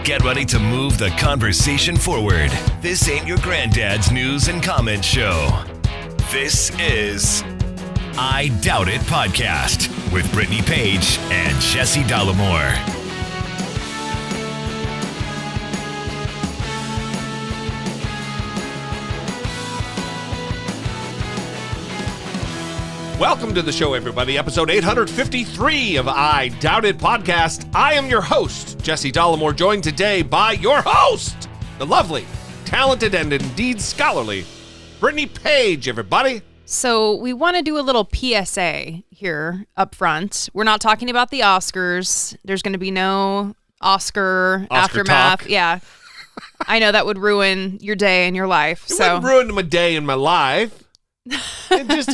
Get ready to move the conversation forward. This ain't your granddad's news and comment show. This is I Doubt It Podcast with Brittany Page and Jesse Dollemore. Welcome to the show, everybody. Episode 853 of I Doubt It Podcast. I am your host, Jesse Dollemore, joined today by your host, the lovely, talented, and indeed scholarly Brittany Page, everybody. So we want to do a little PSA here up front. We're not talking about the Oscars. There's going to be no Oscar aftermath. Talk. Yeah. I know that would ruin your day and your life. It wouldn't ruin my day and my life. It just,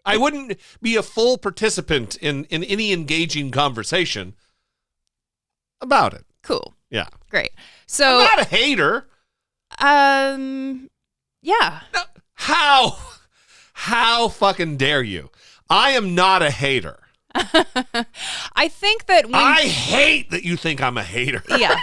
I wouldn't be a full participant in any engaging conversation about it. Cool. Yeah. Great. So I'm not a hater. Yeah. No, how fucking dare you? I am not a hater. I think that I hate that you think I'm a hater. Yeah.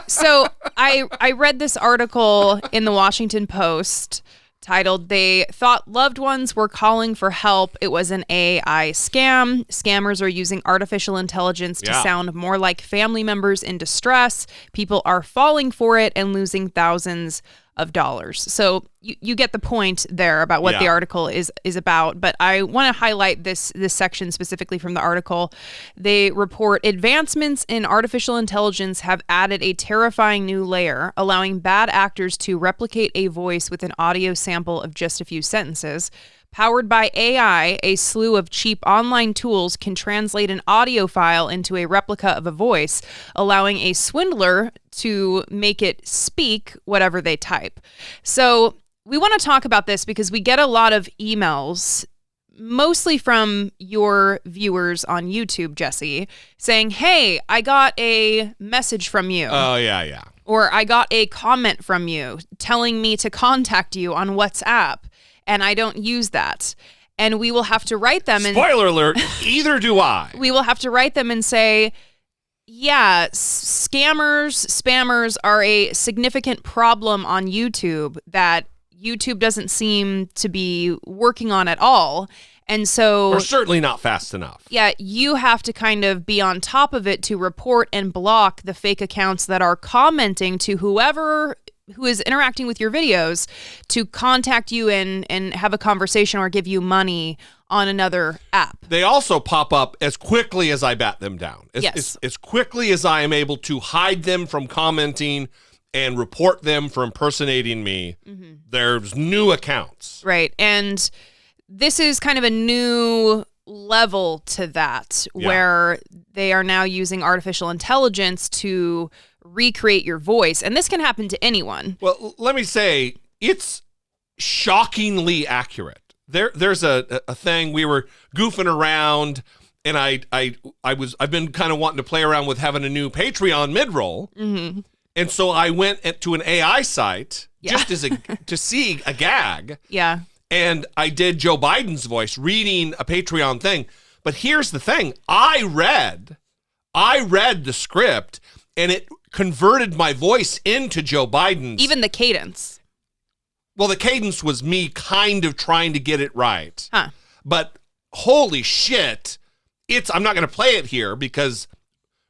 So I read this article in the Washington Post titled, "They Thought Loved Ones Were Calling for Help. It Was an AI Scam. Scammers are using artificial intelligence to sound more like family members in distress. People are falling for it and losing thousands of dollars." So you get the point there about what the article is about, but I want to highlight this section specifically from the article. They report advancements in artificial intelligence have added a terrifying new layer, allowing bad actors to replicate a voice with an audio sample of just a few sentences. Powered by AI, a slew of cheap online tools can translate an audio file into a replica of a voice, allowing a swindler to make it speak whatever they type. So we want to talk about this because we get a lot of emails, mostly from your viewers on YouTube, Jesse, saying, "Hey, I got a message from you." Oh, yeah. Or "I got a comment from you telling me to contact you on WhatsApp. And I don't use that." And we will have to write them. Spoiler alert, either do I. We will have to write them and say, yeah, spammers are a significant problem on YouTube that YouTube doesn't seem to be working on at all. And so... Or certainly not fast enough. Yeah, you have to kind of be on top of it to report and block the fake accounts that are commenting to whoever who is interacting with your videos to contact you and have a conversation or give you money on another app. They also pop up as quickly as I bat them down. Yes. As quickly as I am able to hide them from commenting and report them for impersonating me, there's new accounts. Right. And this is kind of a new level to that, where they are now using artificial intelligence to recreate your voice. And this can happen to anyone. Well, let me say, it's shockingly accurate. There's a thing, we were goofing around, and I've been kind of wanting to play around with having a new Patreon mid-roll. Mm-hmm. And so I went to an AI site just to see a gag. Yeah. And I did Joe Biden's voice reading a Patreon thing. But here's the thing. I read the script, and it converted my voice into Joe Biden's. Even the cadence. Well, the cadence was me kind of trying to get it right. Huh. But holy shit, I'm not going to play it here because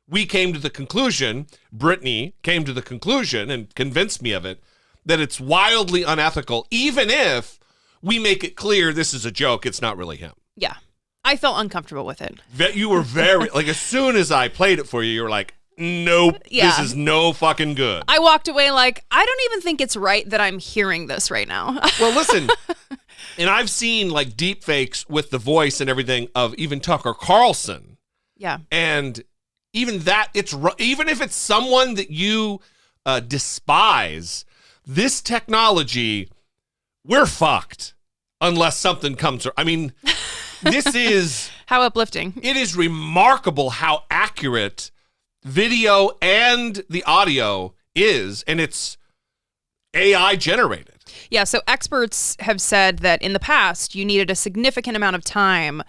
we came to the conclusion, Brittany came to the conclusion and convinced me of it, that it's wildly unethical, even if we make it clear this is a joke, it's not really him. Yeah. I felt uncomfortable with it. You were very, like, as soon as I played it for you, you were like, nope, this is no fucking good. I walked away like, I don't even think it's right that I'm hearing this right now. Well, listen, and I've seen like deep fakes with the voice and everything of even Tucker Carlson. Yeah. And even that, even if it's someone that you despise, this technology, we're fucked unless something comes. I mean, this is... How uplifting. It is remarkable how accurate video and the audio is, and it's AI generated. Yeah, so experts have said that in the past, you needed a significant amount of time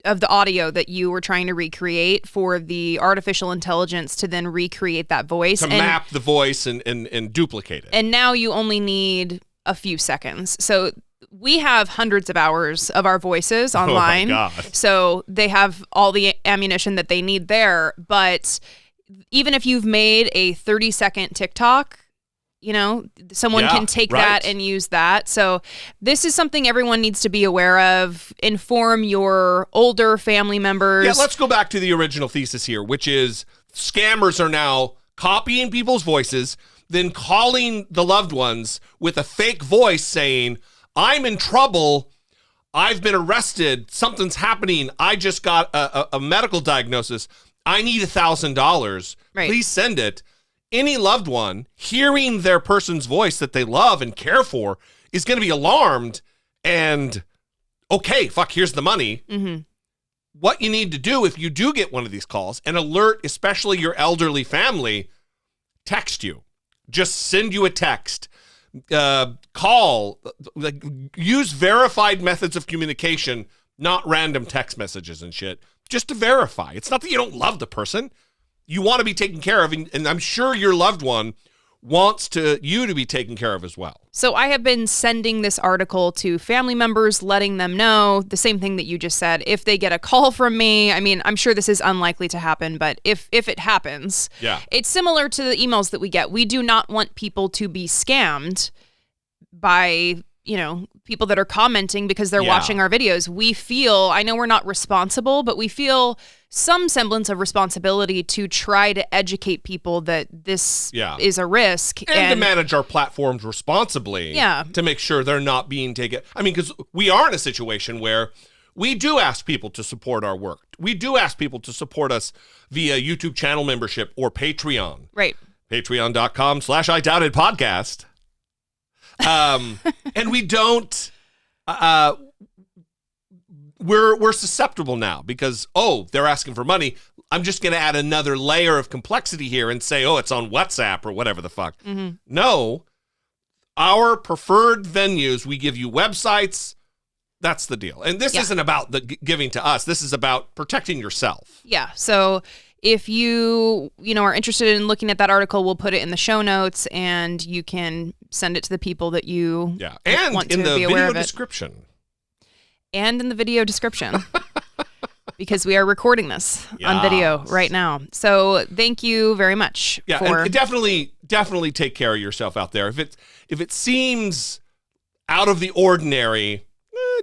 the audio that you were trying to recreate for the artificial intelligence to then recreate that voice. To map the voice and duplicate it. And now you only need a few seconds. So we have hundreds of hours of our voices online. Oh my God. So they have all the ammunition that they need there. But even if you've made a 30-second TikTok, someone can take that and use that. So this is something everyone needs to be aware of. Inform your older family members. Yeah, let's go back to the original thesis here, which is scammers are now copying people's voices, then calling the loved ones with a fake voice saying, I'm in trouble. I've been arrested. Something's happening. I just got a medical diagnosis. I need $1,000. Right. Please send it. Any loved one hearing their person's voice that they love and care for is going to be alarmed and, okay, fuck, here's the money. Mm-hmm. What you need to do if you do get one of these calls and alert, especially your elderly family, text you. Just send you a text. Call. Use verified methods of communication, not random text messages and shit, just to verify. It's not that you don't love the person. You want to be taken care of, and I'm sure your loved one wants you to be taken care of as well. So I have been sending this article to family members, letting them know the same thing that you just said. If they get a call from me, I mean, I'm sure this is unlikely to happen, but if it happens, it's similar to the emails that we get. We do not want people to be scammed by, people that are commenting because they're watching our videos. We feel, I know we're not responsible, but we feel some semblance of responsibility to try to educate people that this is a risk. And to manage our platforms responsibly. Yeah. To make sure they're not being taken. I mean, because we are in a situation where we do ask people to support our work. We do ask people to support us via YouTube channel membership or Patreon. Right. Patreon.com/IDoubtedPodcast. And we don't, we're susceptible now because, they're asking for money. I'm just going to add another layer of complexity here and say, it's on WhatsApp or whatever the fuck. Mm-hmm. No, our preferred venues, we give you websites. That's the deal. And this isn't about the giving to us. This is about protecting yourself. Yeah. So if you are interested in looking at that article, we'll put it in the show notes and you can send it to the people that you want to be aware of it. And in the video description. Because we are recording this on video right now. So thank you very much. Yeah, and definitely take care of yourself out there. If it seems out of the ordinary,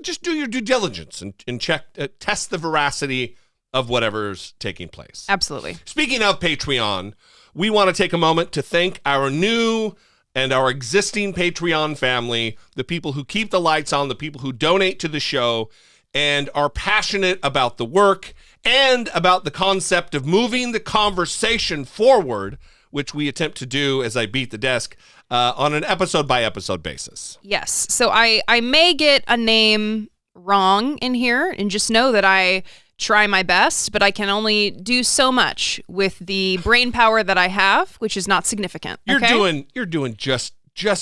just do your due diligence and check, test the veracity of whatever's taking place. Absolutely. Speaking of Patreon, we want to take a moment to thank our new and our existing Patreon family, the people who keep the lights on, the people who donate to the show and are passionate about the work and about the concept of moving the conversation forward, which we attempt to do as I beat the desk on an episode-by-episode basis. Yes. So I may get a name wrong in here, and just know that I try my best, but I can only do so much with the brain power that I have, which is not significant. Okay? You're doing just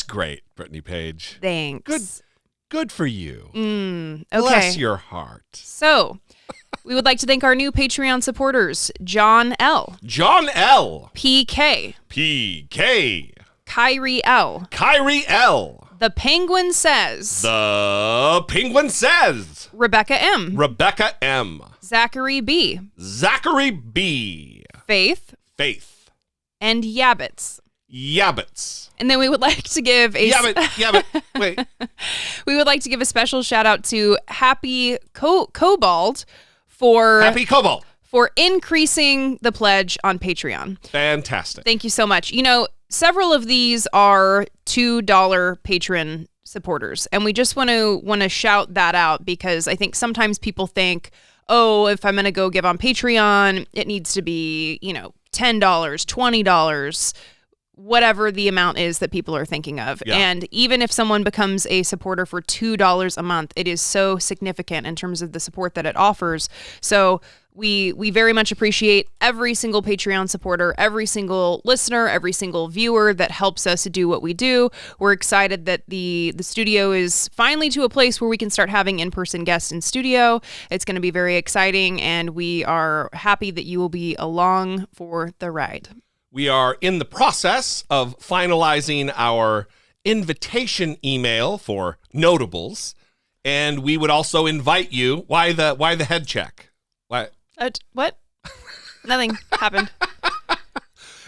great, Brittany Page. Thanks. Good for you. Okay. Bless your heart. So, we would like to thank our new Patreon supporters, John L. PK. Kyrie L. The Penguin Says. Rebecca M. Zachary B. Faith. And Yabbits. And then we would like to give Wait. We would like to give a special shout out to Happy Cobalt for increasing the pledge on Patreon. Fantastic. Thank you so much. Several of these are $2 patron supporters, and we just want to shout that out because I think sometimes people think, if I'm going to go give on Patreon, it needs to be, $10, $20, whatever the amount is that people are thinking of. Yeah. And even if someone becomes a supporter for $2 a month, it is so significant in terms of the support that it offers. So We very much appreciate every single Patreon supporter, every single listener, every single viewer that helps us do what we do. We're excited that the studio is finally to a place where we can start having in-person guests in studio. It's going to be very exciting, and we are happy that you will be along for the ride. We are in the process of finalizing our invitation email for notables, and we would also invite you. Why the head check? Why? What? Nothing happened.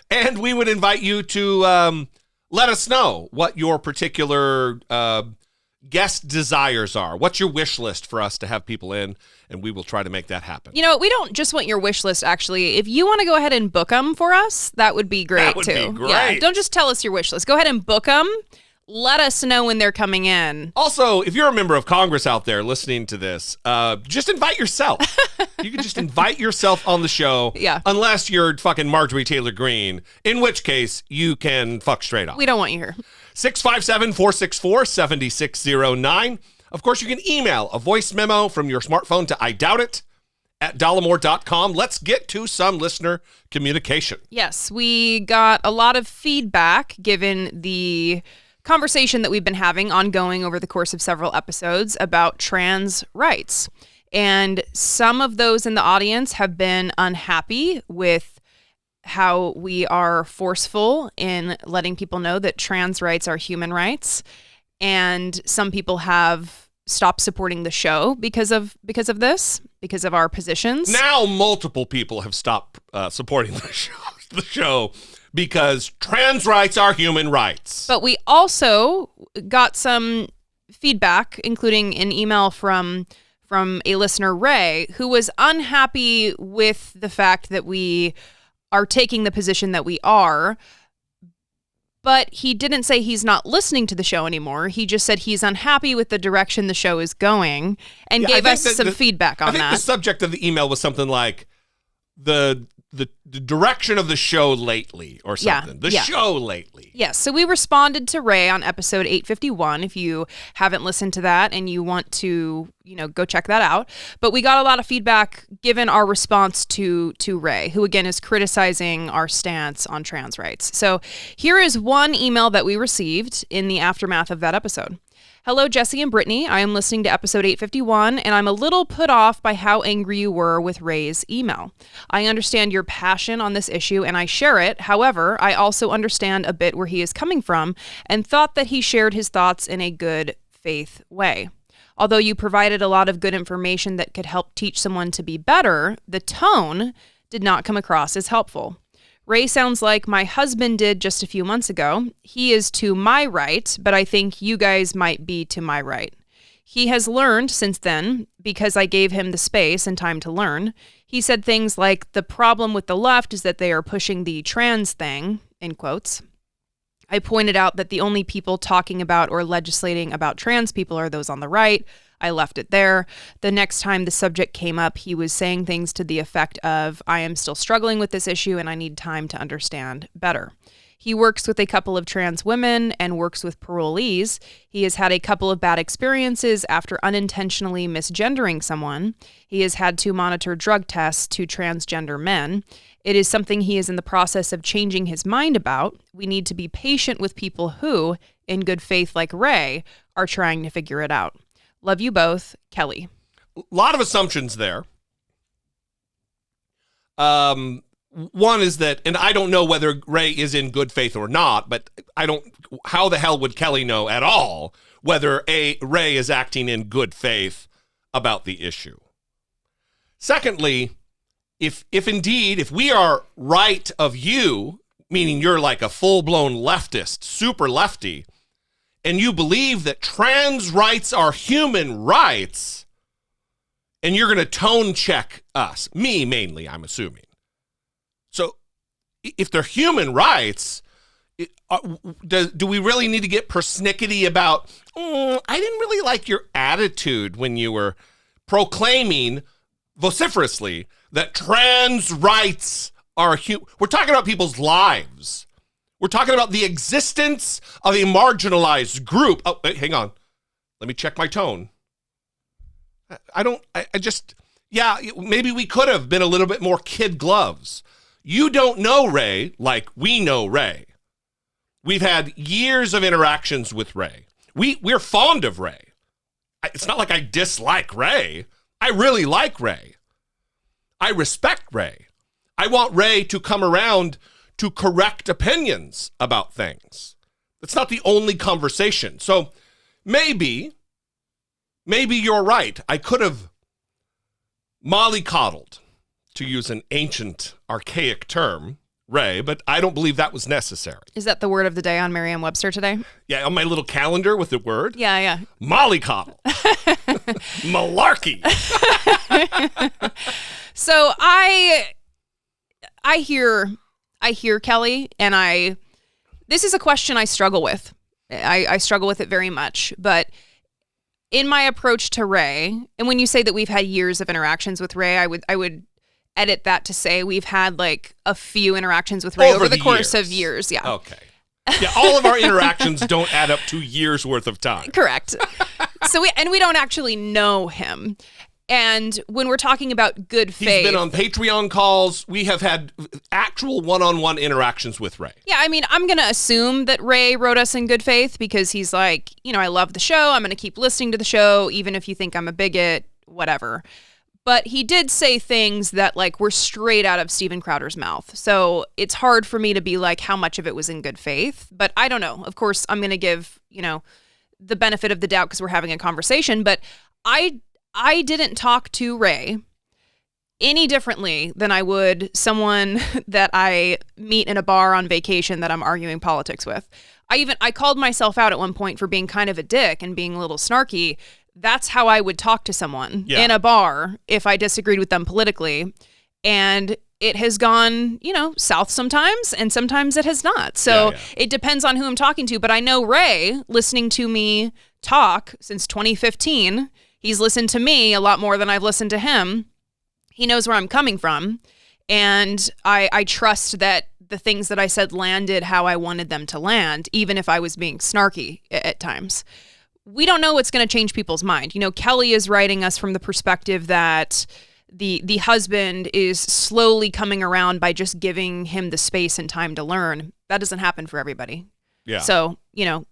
And we would invite you to let us know what your particular guest desires are. What's your wish list for us to have people in? And we will try to make that happen. You know, we don't just want your wish list, actually. If you want to go ahead and book them for us, that would be great, That would too. be great. Yeah, don't just tell us your wish list. Go ahead and book them. Let us know when they're coming in. Also, if you're a member of Congress out there listening to this, just invite yourself. You can just invite yourself on the show. Yeah. Unless you're fucking Marjorie Taylor Greene, in which case you can fuck straight off. We don't want you here. 657-464-7609. Of course, you can email a voice memo from your smartphone to idoubt@dollemore.com. Let's get to some listener communication. Yes, we got a lot of feedback given the conversation that we've been having ongoing over the course of several episodes about trans rights. And some of those in the audience have been unhappy with how we are forceful in letting people know that trans rights are human rights. And some people have stopped supporting the show because of this, because of our positions. Now multiple people have stopped supporting the show because trans rights are human rights. But we also got some feedback, including an email from a listener, Ray, who was unhappy with the fact that we are taking the position that we are. But he didn't say he's not listening to the show anymore. He just said he's unhappy with the direction the show is going and gave us some feedback on that. I think the subject of the email was something like the direction of the show lately or something. The show lately. Yes. So we responded to Ray on episode 851. If you haven't listened to that and you want to, go check that out. But we got a lot of feedback given our response to Ray, who again is criticizing our stance on trans rights. So here is one email that we received in the aftermath of that episode. Hello, Jesse and Brittany. I am listening to episode 851, and I'm a little put off by how angry you were with Ray's email. I understand your passion on this issue, and I share it. However, I also understand a bit where he is coming from and thought that he shared his thoughts in a good faith way. Although you provided a lot of good information that could help teach someone to be better, the tone did not come across as helpful. Ray sounds like my husband did just a few months ago. He is to my right, but I think you guys might be to my right. He has learned since then because I gave him the space and time to learn. He said things like, the problem with the left is that they are pushing the trans thing, in quotes. I pointed out that the only people talking about or legislating about trans people are those on the right. I left it there. The next time the subject came up, he was saying things to the effect of, I am still struggling with this issue and I need time to understand better. He works with a couple of trans women and works with parolees. He has had a couple of bad experiences after unintentionally misgendering someone. He has had to monitor drug tests to transgender men. It is something he is in the process of changing his mind about. We need to be patient with people who, in good faith like Ray, are trying to figure it out. Love you both, Kelly. A lot of assumptions there. One is that, and I don't know whether Ray is in good faith or not, but how the hell would Kelly know at all whether Ray is acting in good faith about the issue? Secondly, if we are right of you, meaning you're like a full-blown leftist, super lefty, and you believe that trans rights are human rights, and you're going to tone check us, me mainly, I'm assuming. So if they're human rights, do we really need to get persnickety about, I didn't really like your attitude when you were proclaiming vociferously that trans rights are we're talking about people's lives. We're talking about the existence of a marginalized group. Oh, hang on. Let me check my tone. Yeah, maybe we could have been a little bit more kid gloves. You don't know Ray like we know Ray. We've had years of interactions with Ray. We're fond of Ray. It's not like I dislike Ray. I really like Ray. I respect Ray. I want Ray to come around to correct opinions about things. That's not the only conversation. So maybe you're right. I could have mollycoddled, to use an ancient, archaic term, Ray, but I don't believe that was necessary. Is that the word of the day on Merriam-Webster today? Yeah, on my little calendar with the word. Yeah. Mollycoddle. Malarkey. So I hear Kelly, and this is a question I struggle with. I struggle with it very much, but in my approach to Ray, and when you say that we've had years of interactions with Ray, I would edit that to say we've had like a few interactions with Ray over the course of years. Yeah. Okay. Yeah, all of our interactions don't add up to years worth of time. Correct. So we don't actually know him. And when we're talking about good faith, he's been on Patreon calls. We have had actual one-on-one interactions with Ray. Yeah, I mean, I'm going to assume that Ray wrote us in good faith because he's like, I love the show. I'm going to keep listening to the show, even if you think I'm a bigot, whatever. But he did say things that like were straight out of Steven Crowder's mouth. So it's hard for me to be like how much of it was in good faith. But I don't know. Of course, I'm going to give, the benefit of the doubt because we're having a conversation. But I didn't talk to Ray any differently than I would someone that I meet in a bar on vacation that I'm arguing politics with. I called myself out at one point for being kind of a dick and being a little snarky. That's how I would talk to someone in a bar if I disagreed with them politically. And it has gone, south sometimes, and sometimes it has not. So It depends on who I'm talking to. But I know Ray, listening to me talk since 2015, he's listened to me a lot more than I've listened to him. He knows where I'm coming from. And I trust that the things that I said landed how I wanted them to land, even if I was being snarky at times. We don't know what's going to change people's mind. Kelly is writing us from the perspective that the husband is slowly coming around by just giving him the space and time to learn. That doesn't happen for everybody. Yeah. So,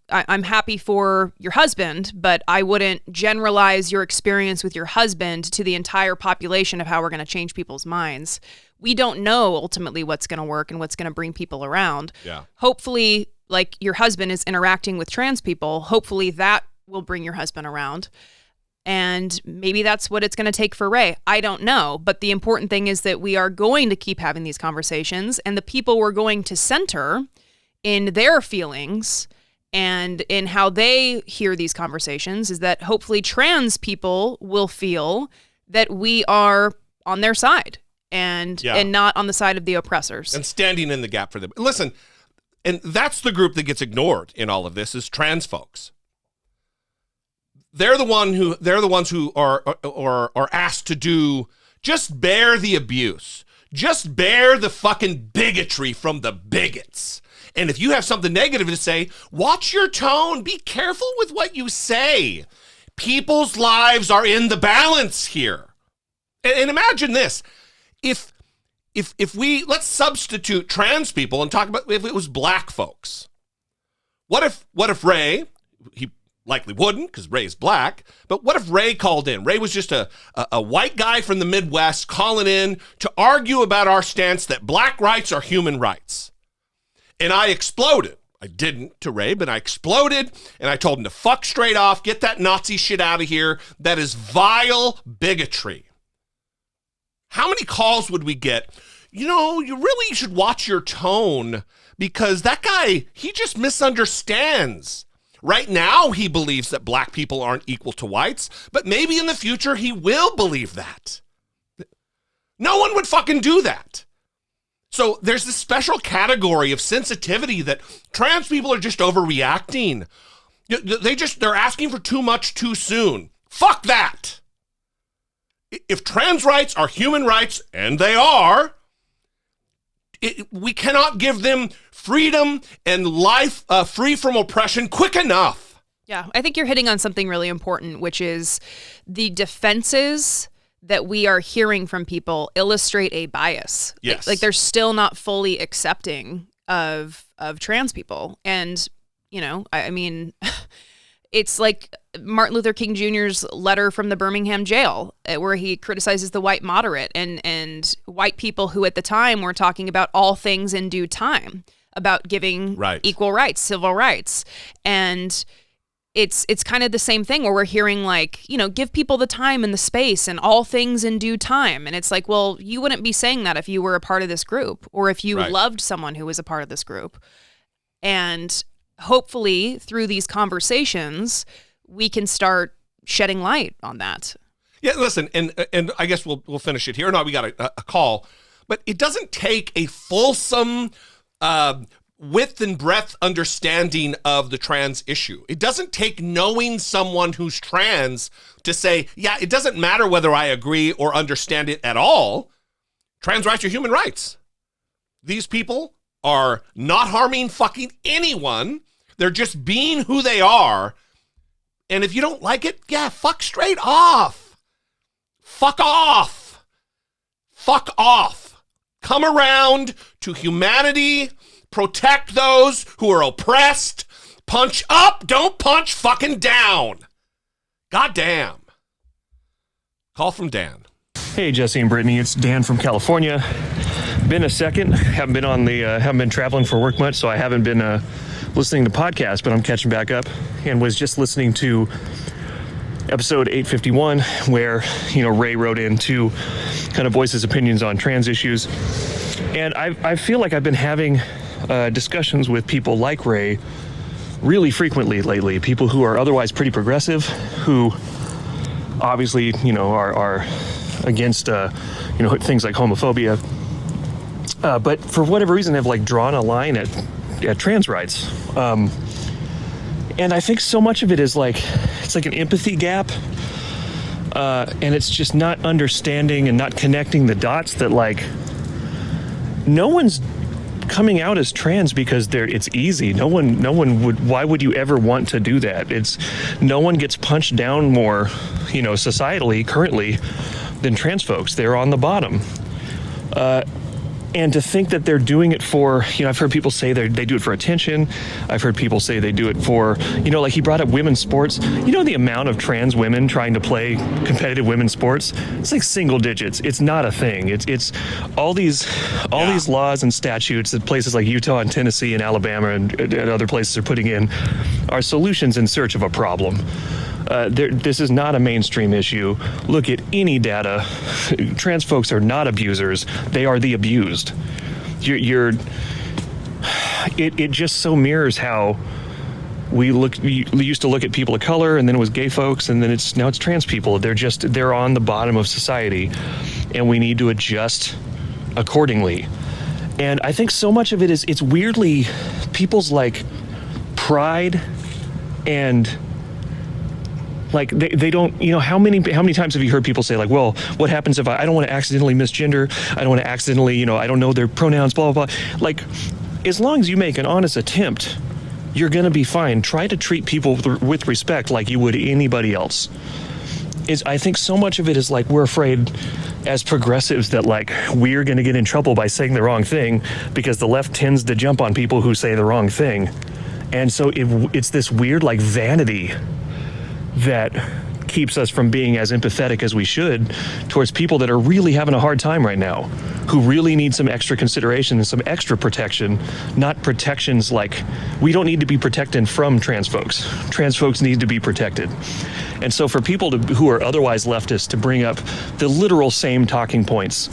I'm happy for your husband, but I wouldn't generalize your experience with your husband to the entire population of how we're going to change people's minds. We don't know ultimately what's going to work and what's going to bring people around. Yeah. Hopefully, like your husband is interacting with trans people, hopefully that will bring your husband around. And maybe that's what it's going to take for Ray. I don't know. But the important thing is that we are going to keep having these conversations, and the people we're going to center in their feelings and in how they hear these conversations is that hopefully trans people will feel that we are on their side and not on the side of the oppressors. And standing in the gap for them. Listen, and that's the group that gets ignored in all of this is trans folks. They're the ones who are asked to do just bear the abuse. Just bear the fucking bigotry from the bigots. And if you have something negative to say, watch your tone. Be careful with what you say. People's lives are in the balance here. And imagine this. If let's substitute trans people and talk about if it was black folks. What if Ray, he likely wouldn't because Ray's black, but what if Ray called in? Ray was just a white guy from the Midwest calling in to argue about our stance that black rights are human rights. And I exploded. I didn't to Ray, but I exploded and I told him to fuck straight off, get that Nazi shit out of here. That is vile bigotry. How many calls would we get? You really should watch your tone because that guy, he just misunderstands. Right now, he believes that black people aren't equal to whites, but maybe in the future, he will believe that. No one would fucking do that. So there's this special category of sensitivity that trans people are just overreacting. They're asking for too much too soon. Fuck that. If trans rights are human rights, and they are, we cannot give them freedom and life free from oppression quick enough. Yeah, I think you're hitting on something really important, which is the defenses that we are hearing from people illustrate a bias. Yes. Like they're still not fully accepting of trans people. And, you know, I mean, it's like Martin Luther King Jr.'s letter from the Birmingham jail, where he criticizes the white moderate and white people who at the time were talking about all things in due time, about giving equal rights, civil rights. And it's kind of the same thing where we're hearing like, you know, give people the time and the space and all things in due time. And it's like, well, you wouldn't be saying that if you were a part of this group or if you loved someone who was a part of this group. And hopefully through these conversations, we can start shedding light on that. Yeah, listen, and I guess we'll finish it here. No, we got a call. But it doesn't take a fulsome width and breadth understanding of the trans issue. It doesn't take knowing someone who's trans to say, yeah, it doesn't matter whether I agree or understand it at all. Trans rights are human rights. These people are not harming fucking anyone. They're just being who they are. And if you don't like it, yeah, fuck straight off. Fuck off. Fuck off. Come around to humanity. Protect those who are oppressed. Punch up, don't punch fucking down. Goddamn. Call from Dan. Hey, Jesse and Brittany, it's Dan from California. Been a second. Haven't been traveling for work much, so I haven't been listening to podcasts, but I'm catching back up and was just listening to episode 851 where, you know, Ray wrote in to kind of voice his opinions on trans issues. And I feel like I've been having discussions with people like Ray really frequently lately, people who are otherwise pretty progressive, who obviously, you know, are against, you know, things like homophobia, but for whatever reason have like drawn a line at trans rights. And I think so much of it is like, it's like an empathy gap. And it's just not understanding and not connecting the dots that like, no one's coming out as trans because it's easy. No one would, why would you ever want to do that? No one gets punched down more, you know, societally currently than trans folks. They're on the bottom. And to think that they're doing it for, you know, I've heard people say they do it for attention. I've heard people say they do it for, you know, like he brought up women's sports. You know, the amount of trans women trying to play competitive women's sports, it's like single digits. It's not a thing. It's all these laws and statutes that places like Utah and Tennessee and Alabama and other places are putting in are solutions in search of a problem. This is not a mainstream issue. Look at any data. Trans folks are not abusers. They are the abused. It just so mirrors how we used to look at people of color, and then it was gay folks, and then now it's trans people. They're on the bottom of society, and we need to adjust accordingly. And I think so much of it is, it's weirdly people's like pride and like they don't, you know, how many times have you heard people say like, well, what happens if I don't want to accidentally misgender, I don't want to accidentally, you know, I don't know their pronouns, blah, blah, blah. Like, as long as you make an honest attempt, you're going to be fine. Try to treat people with respect like you would anybody else. I think so much of it is like we're afraid as progressives that like we're going to get in trouble by saying the wrong thing because the left tends to jump on people who say the wrong thing. And so it's this weird like vanity that keeps us from being as empathetic as we should towards people that are really having a hard time right now, who really need some extra consideration and some extra protection, not protections like, we don't need to be protected from trans folks. Trans folks need to be protected. And so for people who are otherwise leftists to bring up the literal same talking points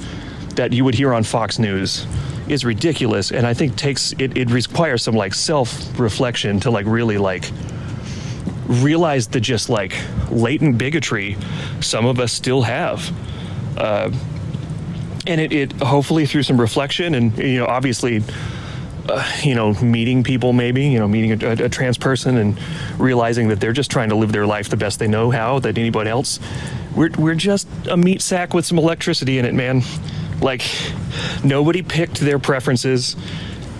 that you would hear on Fox News is ridiculous. And I think it requires some like self-reflection to like really like realize the just like latent bigotry some of us still have, and it hopefully through some reflection and, you know, obviously you know, meeting people, maybe, you know, meeting a trans person and realizing that they're just trying to live their life the best they know how, that anybody else, we're just a meat sack with some electricity in it, man. Like, nobody picked their preferences.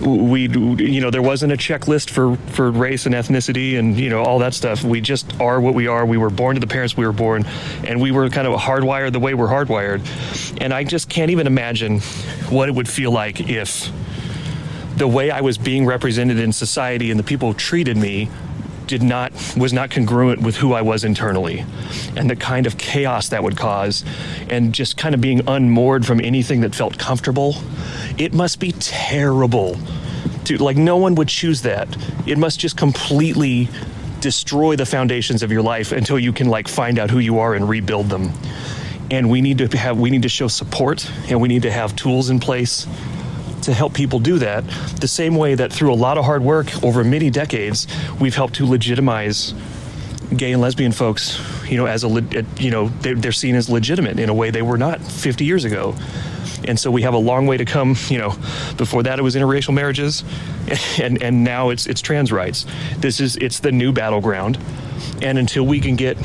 there wasn't a checklist for race and ethnicity and, all that stuff. We just are what we are. We were born to the parents we were born, and we were kind of hardwired the way we're hardwired. And I just can't even imagine what it would feel like if the way I was being represented in society and the people who treated me was not congruent with who I was internally, and the kind of chaos that would cause, and just kind of being unmoored from anything that felt comfortable. It must be terrible no one would choose that. It must just completely destroy the foundations of your life until you can find out who you are and rebuild them. And we need to show support, and we need to have tools in place to help people do that, the same way that through a lot of hard work over many decades, we've helped to legitimize gay and lesbian folks, they're seen as legitimate in a way they were not 50 years ago. And so we have a long way to come. Before that it was interracial marriages, and now it's trans rights. It's the new battleground. And until we can get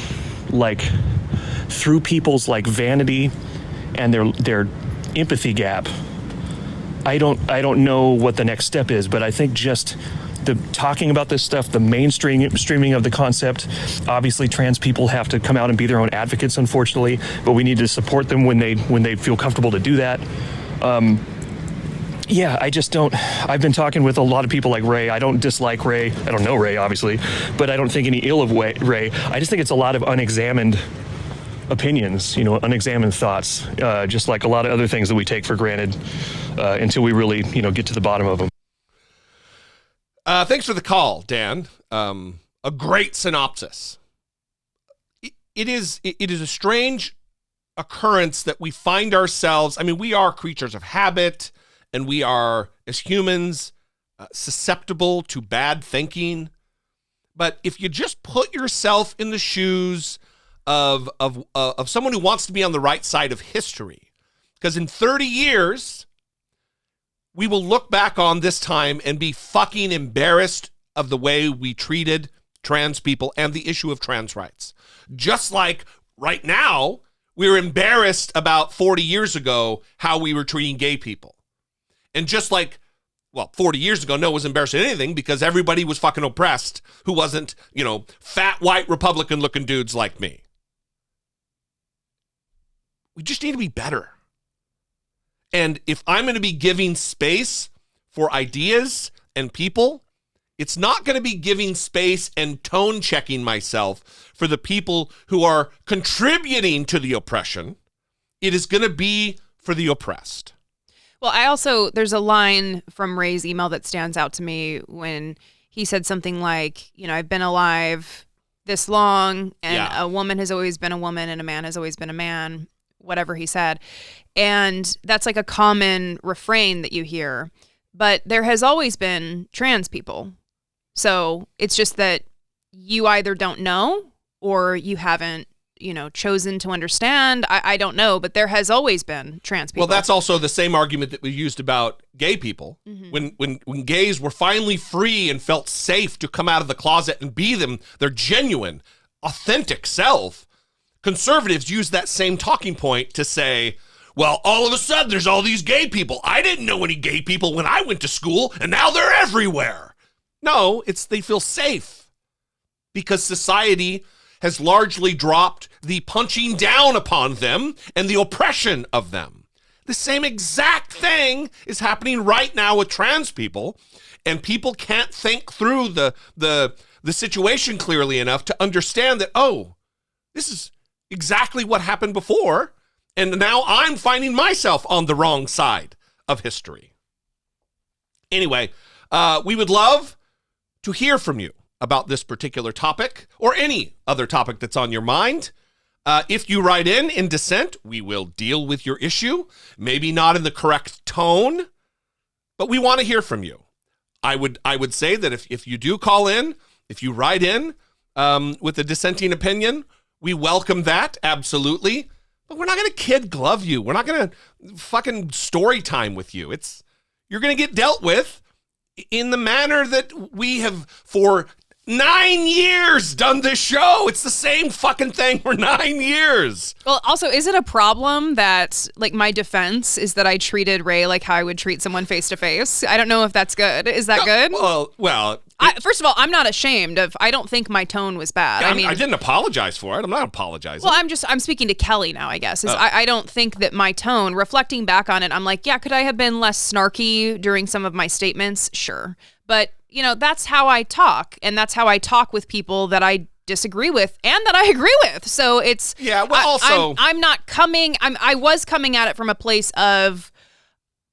through people's vanity and their empathy gap, I don't know what the next step is, but I think just the talking about this stuff, the streaming of the concept. Obviously, trans people have to come out and be their own advocates, unfortunately, but we need to support them when they feel comfortable to do that. I just don't. I've been talking with a lot of people like Ray. I don't dislike Ray. I don't know Ray, obviously, but I don't think any ill of Ray. I just think it's a lot of unexamined opinions, unexamined thoughts, just like a lot of other things that we take for granted until we really, get to the bottom of them. Thanks for the call, Dan. A great synopsis. It is a strange occurrence that we find ourselves. I mean, we are creatures of habit, and we are, as humans, susceptible to bad thinking. But if you just put yourself in the shoes of someone who wants to be on the right side of history, because in 30 years, we will look back on this time and be fucking embarrassed of the way we treated trans people and the issue of trans rights. Just like right now, we're embarrassed about 40 years ago how we were treating gay people. And just like, 40 years ago, no one was embarrassed at anything because everybody was fucking oppressed who wasn't, fat, white, Republican-looking dudes like me. We just need to be better. And if I'm going to be giving space for ideas and people, it's not going to be giving space and tone checking myself for the people who are contributing to the oppression. It is going to be for the oppressed. Well, there's a line from Ray's email that stands out to me when he said something like, I've been alive this long, and a woman has always been a woman and a man has always been a man, whatever he said. And that's like a common refrain that you hear. But there has always been trans people. So it's just that you either don't know or you haven't, chosen to understand. I don't know, but there has always been trans people. Well, that's also the same argument that we used about gay people. Mm-hmm. When gays were finally free and felt safe to come out of the closet and be their genuine, authentic self, conservatives use that same talking point to say, well, all of a sudden there's all these gay people. I didn't know any gay people when I went to school, and now they're everywhere. No, they feel safe because society has largely dropped the punching down upon them and the oppression of them. The same exact thing is happening right now with trans people, and people can't think through the situation clearly enough to understand that, this is exactly what happened before, and now I'm finding myself on the wrong side of history. Anyway, we would love to hear from you about this particular topic or any other topic that's on your mind. If you write in dissent, we will deal with your issue, maybe not in the correct tone, but we want to hear from you. I would say that if you do call in, if you write in with a dissenting opinion, we welcome that, absolutely. But we're not going to kid glove you. We're not going to fucking story time with you. You're going to get dealt with in the manner that we have for 9 years done this show. It's the same fucking thing for 9 years. Well, also, is it a problem that, like, my defense is that I treated Ray like how I would treat someone face to face? I don't know if that's good. Is that good? Well. First of all, I'm not ashamed of. I don't think my tone was bad. I didn't apologize for it. I'm not apologizing. Well, I'm speaking to Kelly now, I guess. I don't think that my tone, reflecting back on it, I'm like, yeah, could I have been less snarky during some of my statements? Sure. But, that's how I talk. And that's how I talk with people that I disagree with and that I agree with. So it's... Yeah, well, also... I'm not coming... I was coming at it from a place of,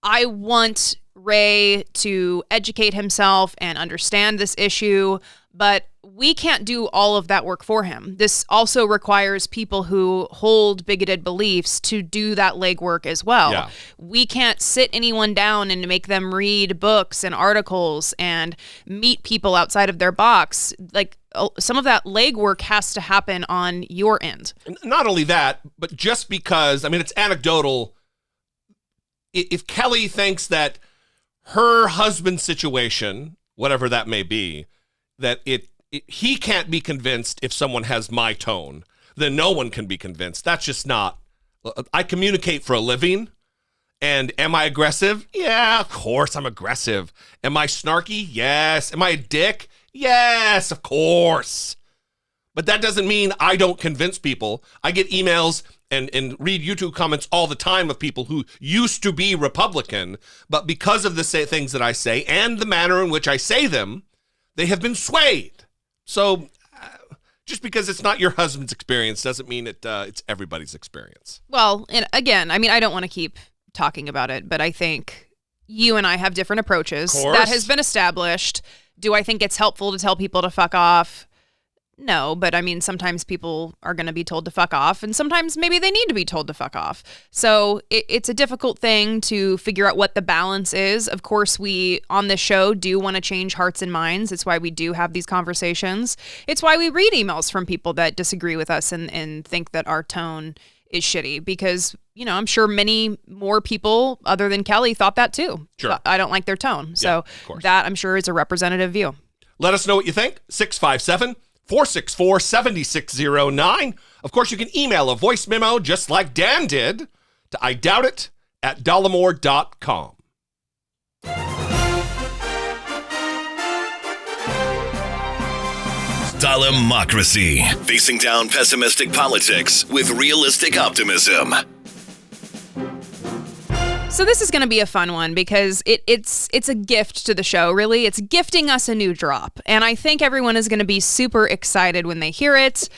I want Ray to educate himself and understand this issue, but we can't do all of that work for him. This also requires people who hold bigoted beliefs to do that legwork as well. Yeah. We can't sit anyone down and make them read books and articles and meet people outside of their box. Like, some of that legwork has to happen on your end. Not only that, but just because, it's anecdotal. If Kelly thinks that her husband's situation, whatever that may be, that he can't be convinced if someone has my tone, then no one can be convinced. That's just not. I communicate for a living. And am I aggressive? Yeah, of course I'm aggressive. Am I snarky? Yes. Am I a dick? Yes, of course. But that doesn't mean I don't convince people. I get emails and read YouTube comments all the time of people who used to be Republican, but because of the things that I say and the manner in which I say them, they have been swayed. So just because it's not your husband's experience doesn't mean it's everybody's experience. Well, and again, I don't want to keep talking about it, but I think you and I have different approaches. That has been established. Do I think it's helpful to tell people to fuck off? No, but sometimes people are going to be told to fuck off, and sometimes maybe they need to be told to fuck off. So it's a difficult thing to figure out what the balance is. Of course, we on this show do want to change hearts and minds. It's why we do have these conversations. It's why we read emails from people that disagree with us and think that our tone is shitty, because, I'm sure many more people other than Kelly thought that too. Sure. I don't like their tone. So yeah, that, I'm sure, is a representative view. Let us know what you think. 657-464-7609. Of course, you can email a voice memo just like Dan did to idoubtit@dollemore.com. Dollemocracy. Facing down pessimistic politics with realistic optimism. So this is going to be a fun one because it's a gift to the show, really. It's gifting us a new drop. And I think everyone is going to be super excited when they hear it.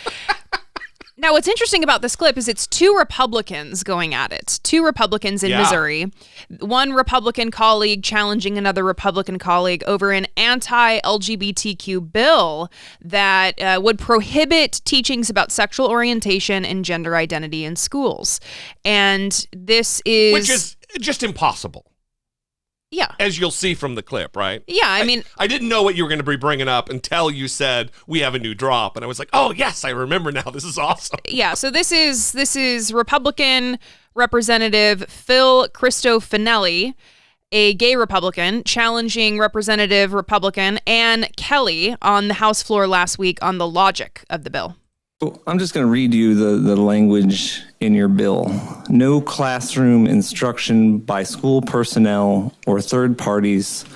Now, what's interesting about this clip is it's two Republicans going at it. Two Republicans in Missouri. One Republican colleague challenging another Republican colleague over an anti-LGBTQ bill that would prohibit teachings about sexual orientation and gender identity in schools. And this is... Which is just impossible. Yeah. As you'll see from the clip, right? Yeah, I didn't know what you were going to be bringing up until you said we have a new drop, and I was like, oh yes, I remember now. This is awesome. Yeah. So this is Republican Representative Phil Cristofanelli, a gay Republican, challenging Representative Republican Ann Kelly on the House floor last week on the logic of the bill. I'm just going to read you the language in your bill. No classroom instruction by school personnel or third parties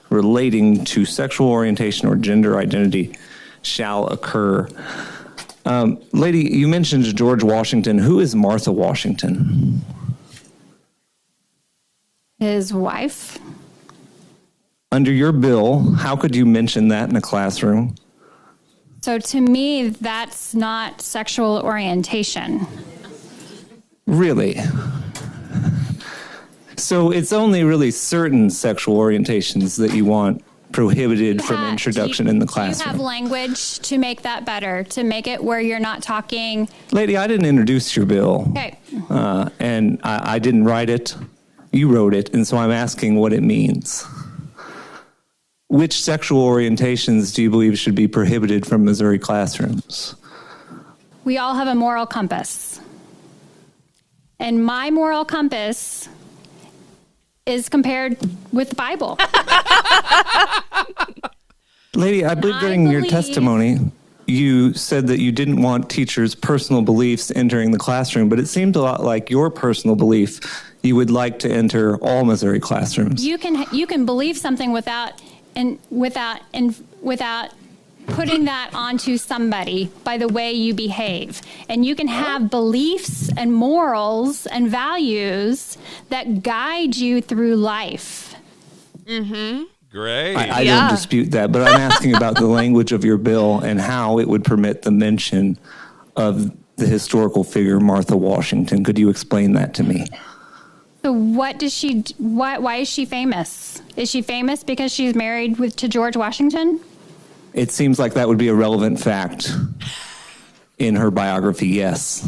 relating to sexual orientation or gender identity shall occur. Lady, you mentioned George Washington. Who is Martha Washington? His wife. Under your bill, how could you mention that in a classroom? So to me, that's not sexual orientation. Really? So it's only really certain sexual orientations that you want prohibited from introduction in the classroom. You have language to make that better, to make it where you're not talking. Lady, I didn't introduce your bill. Okay. And I didn't write it. You wrote it, and so I'm asking what it means. Which sexual orientations do you believe should be prohibited from Missouri classrooms? We all have a moral compass. And my moral compass is compared with the Bible. Lady, I believe during your testimony, you said that you didn't want teachers' personal beliefs entering the classroom, but it seemed a lot like your personal belief. You would like to enter all Missouri classrooms. You can believe something without putting that onto somebody by the way you behave. And you can have beliefs and morals and values that guide you through life. Mm-hmm. Great. I don't dispute that, but I'm asking about the language of your bill and how it would permit the mention of the historical figure Martha Washington. Could you explain that to me? So why is she famous? Is she famous because she's married to George Washington? It seems like that would be a relevant fact in her biography, yes.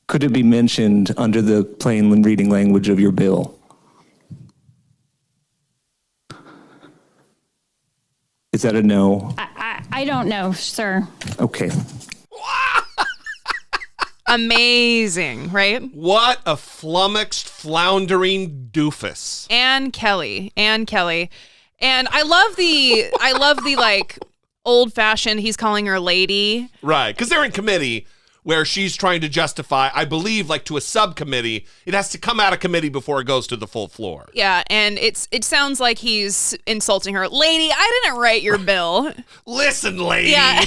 Could it be mentioned under the plain reading language of your bill? Is that a no? I don't know, sir. Okay. Amazing, right? What a flummoxed, floundering doofus. Ann Kelly. And I love the like old fashioned, he's calling her lady. Right, because they're in committee where she's trying to justify, I believe, like to a subcommittee. It has to come out of committee before it goes to the full floor. Yeah, and it sounds like he's insulting her. Lady, I didn't write your bill. Listen, lady. Yeah.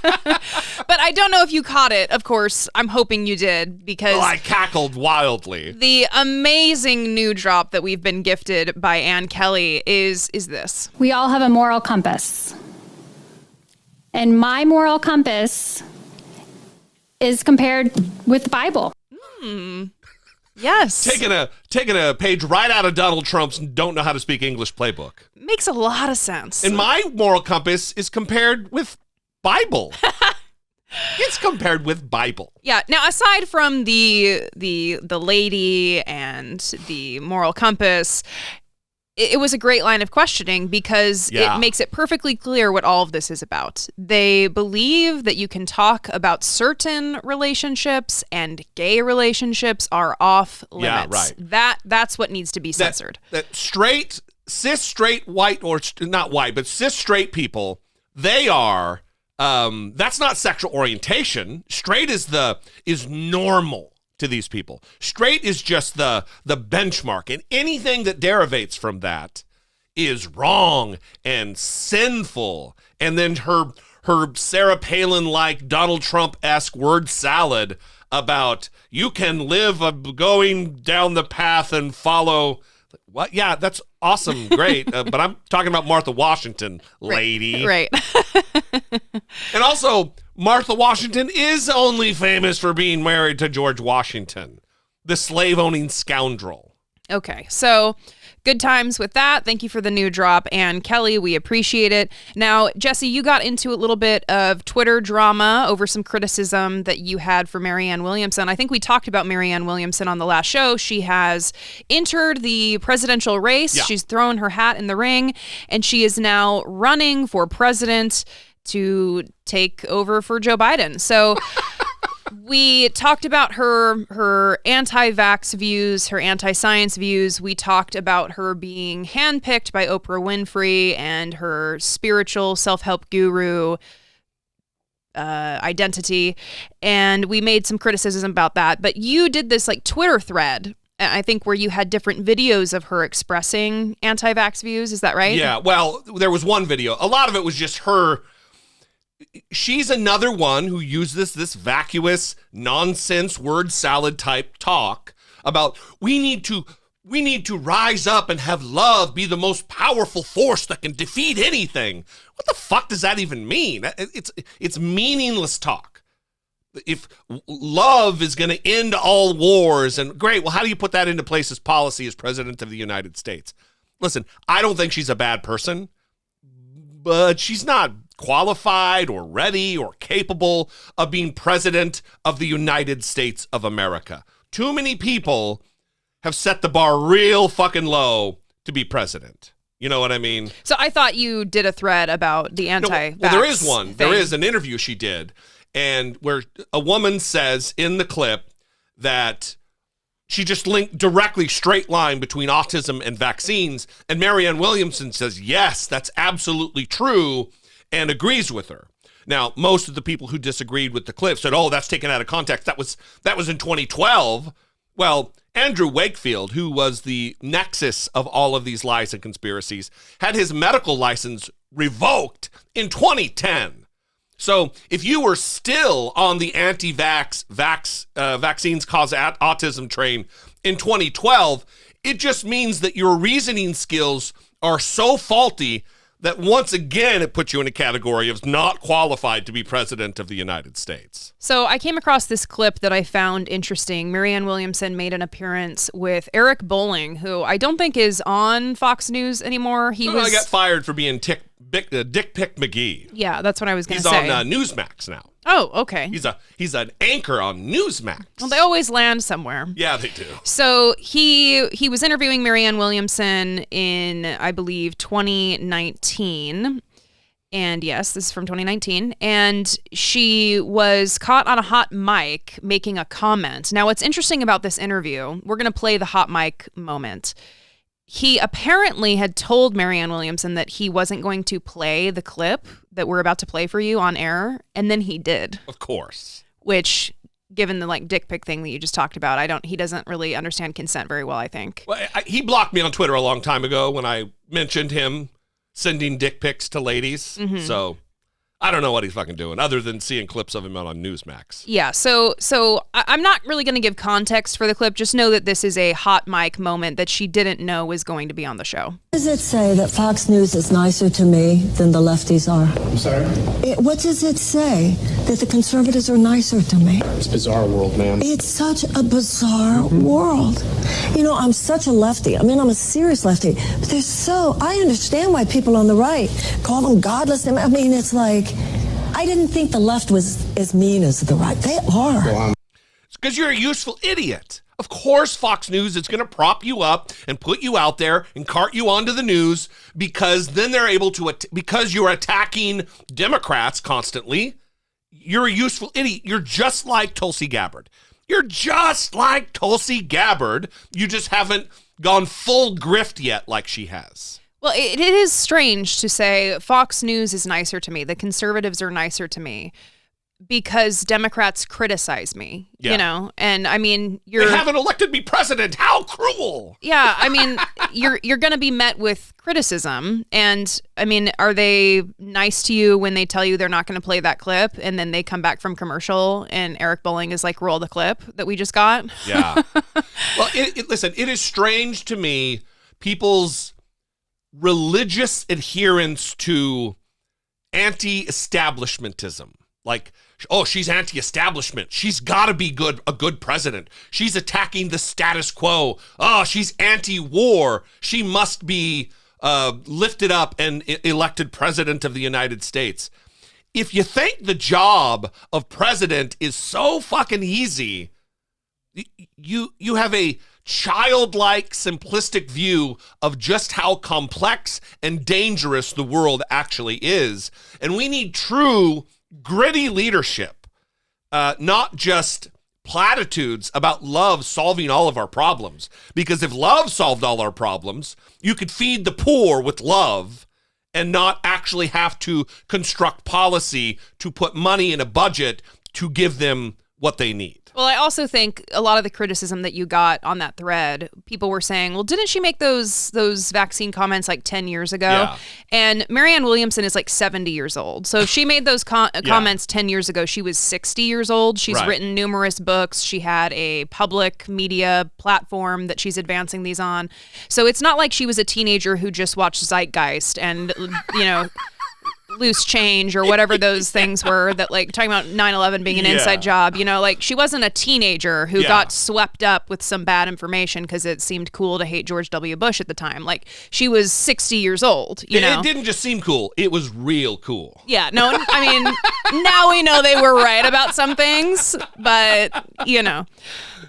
But I don't know if you caught it. Of course, I'm hoping you did, because I cackled wildly. The amazing new drop that we've been gifted by Ann Kelly is this. We all have a moral compass. And my moral compass is compared with the Bible. Yes. Taking a page right out of Donald Trump's don't know how to speak English playbook. Makes a lot of sense. And my moral compass is compared with Bible. It's compared with Bible. Yeah. Now, aside from the lady and the moral compass, it was a great line of questioning, because it makes it perfectly clear what all of this is about. They believe that you can talk about certain relationships and gay relationships are off limits. Yeah, right. That's what needs to be censored. That cis straight white, or not white, but cis straight people, they are, that's not sexual orientation. Straight is normal to these people. Straight is just the benchmark, and anything that derivates from that is wrong and sinful. And then her Sarah Palin-like Donald Trump-esque word salad about you can live going down the path and follow. What? Yeah, that's awesome, great. But I'm talking about Martha Washington, lady. Right. And also, Martha Washington is only famous for being married to George Washington, the slave-owning scoundrel. Okay, so good times with that. Thank you for the new drop, Ann Kelly. We appreciate it. Now, Jesse, you got into a little bit of Twitter drama over some criticism that you had for Marianne Williamson. I think we talked about Marianne Williamson on the last show. She has entered the presidential race. Yeah. She's thrown her hat in the ring, and she is now running for president to take over for Joe Biden. So we talked about her anti-vax views, her anti-science views. We talked about her being handpicked by Oprah Winfrey and her spiritual self-help guru identity. And we made some criticism about that. But you did this like Twitter thread, I think, where you had different videos of her expressing anti-vax views. Is that right? Yeah. Well, there was one video. A lot of it was just her. She's another one who used this vacuous nonsense word salad type talk about we need to rise up and have love be the most powerful force that can defeat anything. What the fuck does that even mean? It's meaningless talk. If love is going to end all wars, and great, well, how do you put that into place as policy as president of the United States? Listen, I don't think she's a bad person, but she's not qualified or ready or capable of being president of the United States of America. Too many people have set the bar real fucking low to be president. You know what I mean? So I thought you did a thread about the anti-vax well, there is one. thing. There is an interview she did, and where a woman says in the clip that she just linked directly straight line between autism and vaccines. And Marianne Williamson says, yes, that's absolutely true, and agrees with her. Now, most of the people who disagreed with the clip said, oh, that's taken out of context. That was in 2012. Well, Andrew Wakefield, who was the nexus of all of these lies and conspiracies, had his medical license revoked in 2010. So if you were still on the anti-vax vaccines cause autism train in 2012, it just means that your reasoning skills are so faulty that once again, it puts you in a category of not qualified to be president of the United States. So I came across this clip that I found interesting. Marianne Williamson made an appearance with Eric Bolling, who I don't think is on Fox News anymore. He got fired for being Dick Pick McGee. Yeah, that's what I was going to say. He's on Newsmax now. Oh, okay. He's an anchor on Newsmax. Well, they always land somewhere. Yeah, they do. So he was interviewing Marianne Williamson in, I believe, 2019. And yes, this is from 2019. And she was caught on a hot mic making a comment. Now, what's interesting about this interview, we're going to play the hot mic moment. He apparently had told Marianne Williamson that he wasn't going to play the clip that we're about to play for you on air, and then he did. Of course. Which, given the dick pic thing that you just talked about, he doesn't really understand consent very well, I think. Well, he blocked me on Twitter a long time ago when I mentioned him sending dick pics to ladies. Mm-hmm. So I don't know what he's fucking doing other than seeing clips of him on Newsmax. Yeah, so I'm not really going to give context for the clip. Just know that this is a hot mic moment that she didn't know was going to be on the show. Does it say that Fox News is nicer to me than the lefties are? I'm sorry? What does it say that the conservatives are nicer to me? It's a bizarre world, man. It's such a bizarre world. I'm such a lefty. I'm a serious lefty. But I understand why people on the right call them godless. It's like, I didn't think the left was as mean as the right. They are. Well, it's because you're a useful idiot. Of course, Fox News is going to prop you up and put you out there and cart you onto the news because then they're able to, because you're attacking Democrats constantly. You're a useful idiot. You're just like Tulsi Gabbard. You're just like Tulsi Gabbard. You just haven't gone full grift yet like she has. Well, it is strange to say Fox News is nicer to me. The conservatives are nicer to me because Democrats criticize me, and they haven't elected me president. How cruel. Yeah. You're going to be met with criticism. And are they nice to you when they tell you they're not going to play that clip and then they come back from commercial and Eric Bolling is like, roll the clip that we just got? Yeah. Well, listen, it is strange to me, people's religious adherence to anti-establishmentism. Like, oh, she's anti-establishment. She's got to be a good president. She's attacking the status quo. Oh, she's anti-war. She must be lifted up and elected president of the United States. If you think the job of president is so fucking easy, you have a childlike, simplistic view of just how complex and dangerous the world actually is. And we need true, gritty leadership, not just platitudes about love solving all of our problems. Because if love solved all our problems, you could feed the poor with love and not actually have to construct policy to put money in a budget to give them what they need. Well, I also think a lot of the criticism that you got on that thread, people were saying, well, didn't she make those vaccine comments like 10 years ago? Yeah. And Marianne Williamson is like 70 years old. So if she made those comments 10 years ago, she was 60 years old. She's written numerous books. She had a public media platform that she's advancing these on. So it's not like she was a teenager who just watched Zeitgeist and, Loose Change or whatever those things were that talking about 9/11 being an inside job, she wasn't a teenager who got swept up with some bad information because it seemed cool to hate George W. Bush at the time. She was 60 years old, It didn't just seem cool. It was real cool. Yeah, no, now we know they were right about some things, but,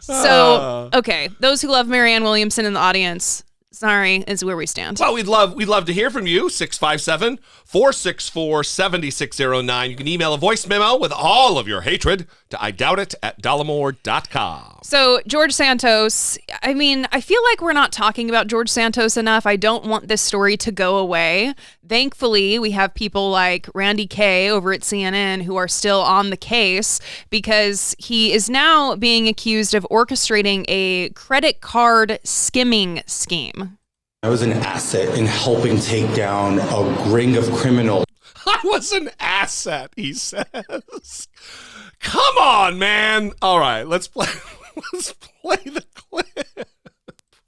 So, okay, those who love Marianne Williamson in the audience, sorry, is where we stand. Well, we'd love to hear from you. 657-464-7609. You can email a voice memo with all of your hatred to idoubitit@dollemore.com. So George Santos, I mean, I feel like we're not talking about George Santos enough. I don't want this story to go away. Thankfully, we have people like Randy Kay over at CNN who are still on the case because he is now being accused of orchestrating a credit card skimming scheme. I was an asset in helping take down a ring of criminals. I was an asset, he says. Come on, man. All right, let's play the clip.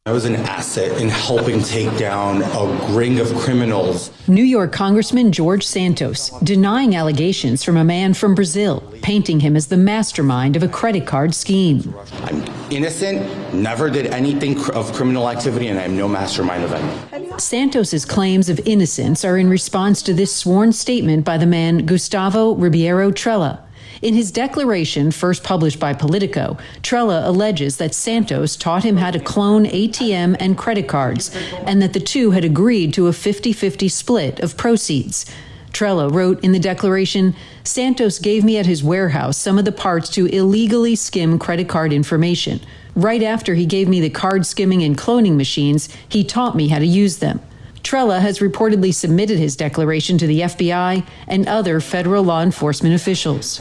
I was an asset in helping take down a ring of criminals. New York Congressman George Santos denying allegations from a man from Brazil, painting him as the mastermind of a credit card scheme. I'm innocent, never did anything of criminal activity, and I'm no mastermind of it. Santos's claims of innocence are in response to this sworn statement by the man Gustavo Ribeiro Trella. In his declaration, first published by Politico, Trella alleges that Santos taught him how to clone ATM and credit cards, and that the two had agreed to a 50-50 split of proceeds. Trella wrote in the declaration, Santos gave me at his warehouse some of the parts to illegally skim credit card information. Right after he gave me the card skimming and cloning machines, he taught me how to use them. Trella has reportedly submitted his declaration to the FBI and other federal law enforcement officials.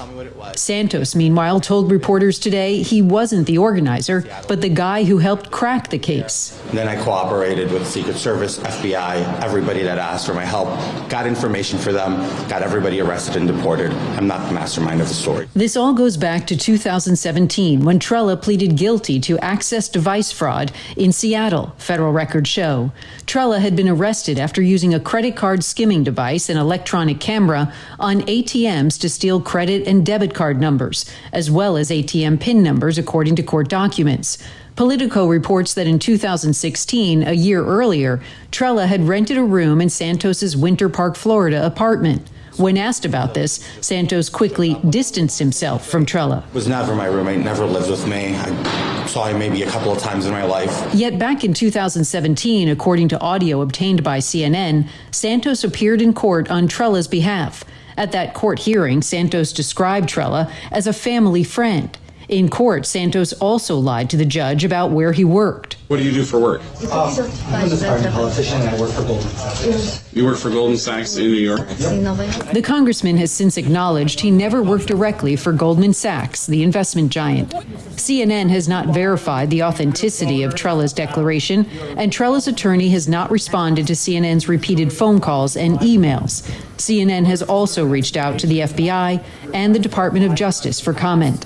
Santos, meanwhile, told reporters today he wasn't the organizer, but the guy who helped crack the case. Then I cooperated with Secret Service, FBI, everybody that asked for my help, got information for them, got everybody arrested and deported. I'm not the mastermind of the story. This all goes back to 2017 when Trella pleaded guilty to access device fraud in Seattle, federal records show. Trella had been arrested after using a credit card skimming device and electronic camera on ATMs to steal credit and debit card numbers, as well as ATM PIN numbers, according to court documents. Politico reports that in 2016, a year earlier, Trella had rented a room in Santos's Winter Park, Florida apartment. When asked about this, Santos quickly distanced himself from Trella. Was never my roommate, never lived with me. I saw him maybe a couple of times in my life. Yet back in 2017, according to audio obtained by CNN, Santos appeared in court on Trella's behalf. At that court hearing, Santos described Trella as a family friend. In court, Santos also lied to the judge about where he worked. What do you do for work? I'm a party politician and I work for Goldman Sachs. You work for Goldman Sachs in New York? The congressman has since acknowledged he never worked directly for Goldman Sachs, the investment giant. CNN has not verified the authenticity of Trella's declaration, and Trella's attorney has not responded to CNN's repeated phone calls and emails. CNN has also reached out to the FBI and the Department of Justice for comment.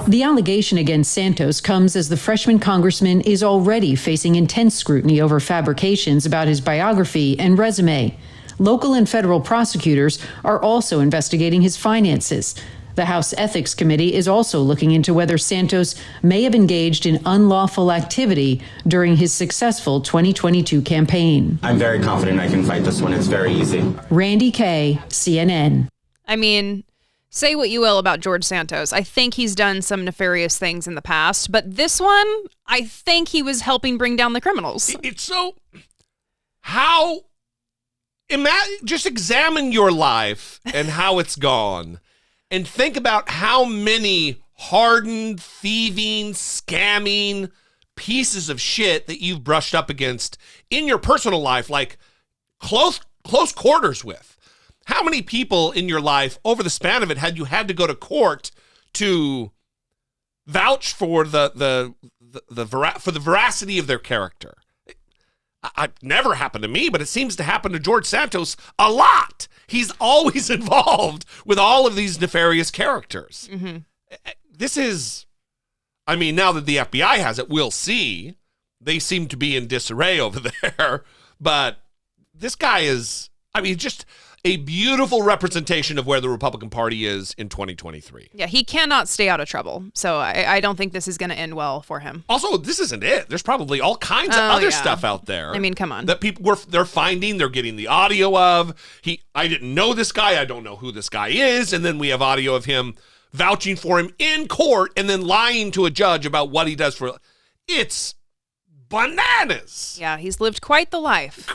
The allegation against Santos comes as the freshman congressman is already facing intense scrutiny over fabrications about his biography and resume. Local and federal prosecutors are also investigating his finances. The House Ethics Committee is also looking into whether Santos may have engaged in unlawful activity during his successful 2022 campaign. I'm very confident I can fight this one. It's very easy. Randy Kay, CNN. I mean, say what you will about George Santos. I think he's done some nefarious things in the past, but this one, I think he was helping bring down the criminals. It's so... How... just examine your life and how it's gone. And think about how many hardened, thieving, scamming pieces of shit that you've brushed up against in your personal life, like close quarters with. How many people in your life over the span of it had you had to go to court to vouch for the veracity of their character? It never happened to me, but it seems to happen to George Santos a lot. He's always involved with all of these nefarious characters. Mm-hmm. This is, I mean, now that the FBI has it, we'll see. They seem to be in disarray over there, but this guy is, I mean, just a beautiful representation of where the Republican Party is in 2023. Yeah, he cannot stay out of trouble. So I don't think this is going to end well for him. Also, this isn't it. There's probably all kinds of other stuff out there. I mean, come on. That people they're finding, they're getting the audio of. I didn't know this guy. I don't know who this guy is. And then we have audio of him vouching for him in court and then lying to a judge about what he does for. It's bananas. Yeah, he's lived quite the life.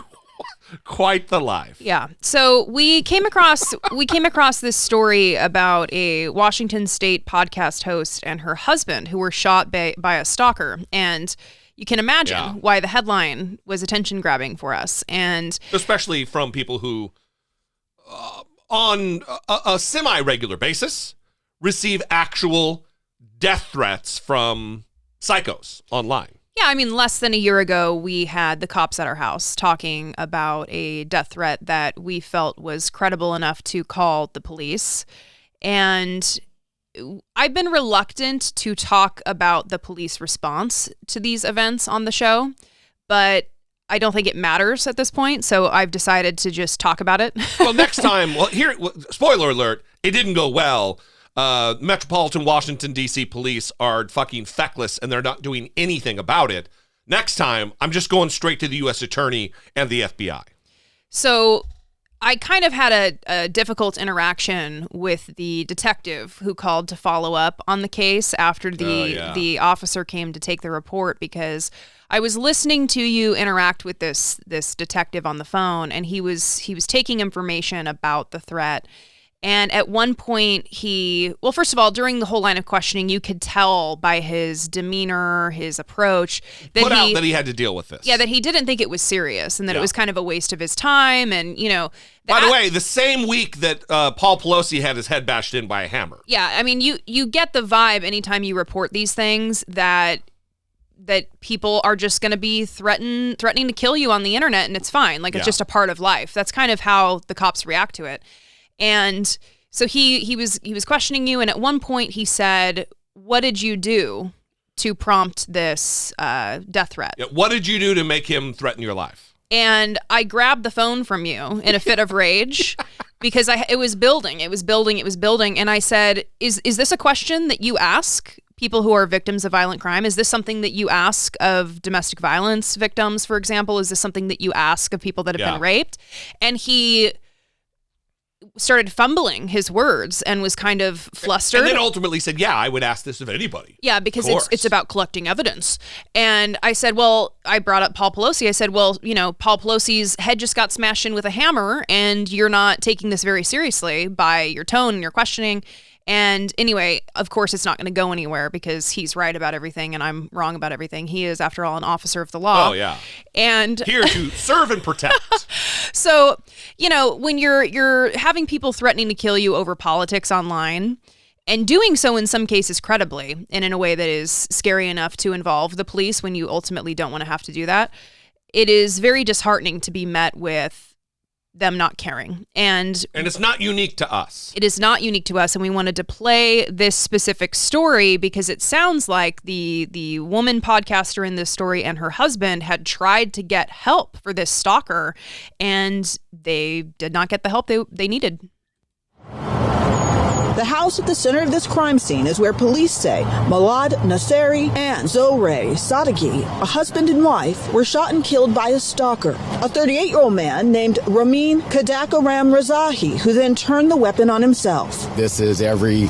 Quite the life. Yeah. So we came across this story about a Washington State podcast host and her husband who were shot by a stalker. And you can imagine why the headline was attention grabbing for us. And especially from people who, on a semi-regular basis, receive actual death threats from psychos online. Yeah, I mean, less than a year ago, we had the cops at our house talking about a death threat that we felt was credible enough to call the police. And I've been reluctant to talk about the police response to these events on the show, but I don't think it matters at this point, so I've decided to just talk about it. Well, next time, spoiler alert, it didn't go well. Metropolitan Washington, D.C. police are fucking feckless and they're not doing anything about it. Next time, I'm just going straight to the U.S. Attorney and the FBI. So I kind of had a difficult interaction with the detective who called to follow up on the case after the officer came to take the report, because I was listening to you interact with this detective on the phone, and he was taking information about the threat. And at one point first of all, during the whole line of questioning, you could tell by his demeanor, his approach, that he had to deal with this. Yeah, that he didn't think it was serious and that it was kind of a waste of his time. And, by the way, the same week that Paul Pelosi had his head bashed in by a hammer. Yeah, I mean, you get the vibe anytime you report these things that people are just going to be threatening to kill you on the internet, and it's fine. Like, it's just a part of life. That's kind of how the cops react to it. And so he was questioning you, and at one point he said, "What did you do to prompt this death threat? Yeah, what did you do to make him threaten your life?" And I grabbed the phone from you in a fit of rage because it was building, and I said, "Is this a question that you ask people who are victims of violent crime? Is this something that you ask of domestic violence victims, for example? Is this something that you ask of people that have been raped?" And he started fumbling his words and was kind of flustered. And then ultimately said, "Yeah, I would ask this of anybody." Yeah, because it's about collecting evidence. And I said, I brought up Paul Pelosi. I said, Paul Pelosi's head just got smashed in with a hammer, and you're not taking this very seriously by your tone and your questioning. And anyway, of course, it's not going to go anywhere because he's right about everything and I'm wrong about everything. He is, after all, an officer of the law. Oh, yeah. And here to serve and protect. So, when you're having people threatening to kill you over politics online, and doing so in some cases credibly and in a way that is scary enough to involve the police when you ultimately don't want to have to do that, it is very disheartening to be met with them not caring. And it's not unique to us. It is not unique to us, and we wanted to play this specific story because it sounds like the woman podcaster in this story and her husband had tried to get help for this stalker, and they did not get the help they needed. The house at the center of this crime scene is where police say Malad Nasseri and Zohreh Sadeghi, a husband and wife, were shot and killed by a stalker, a 38-year-old man named Ramin Kadakaram Razahi, who then turned the weapon on himself. This is every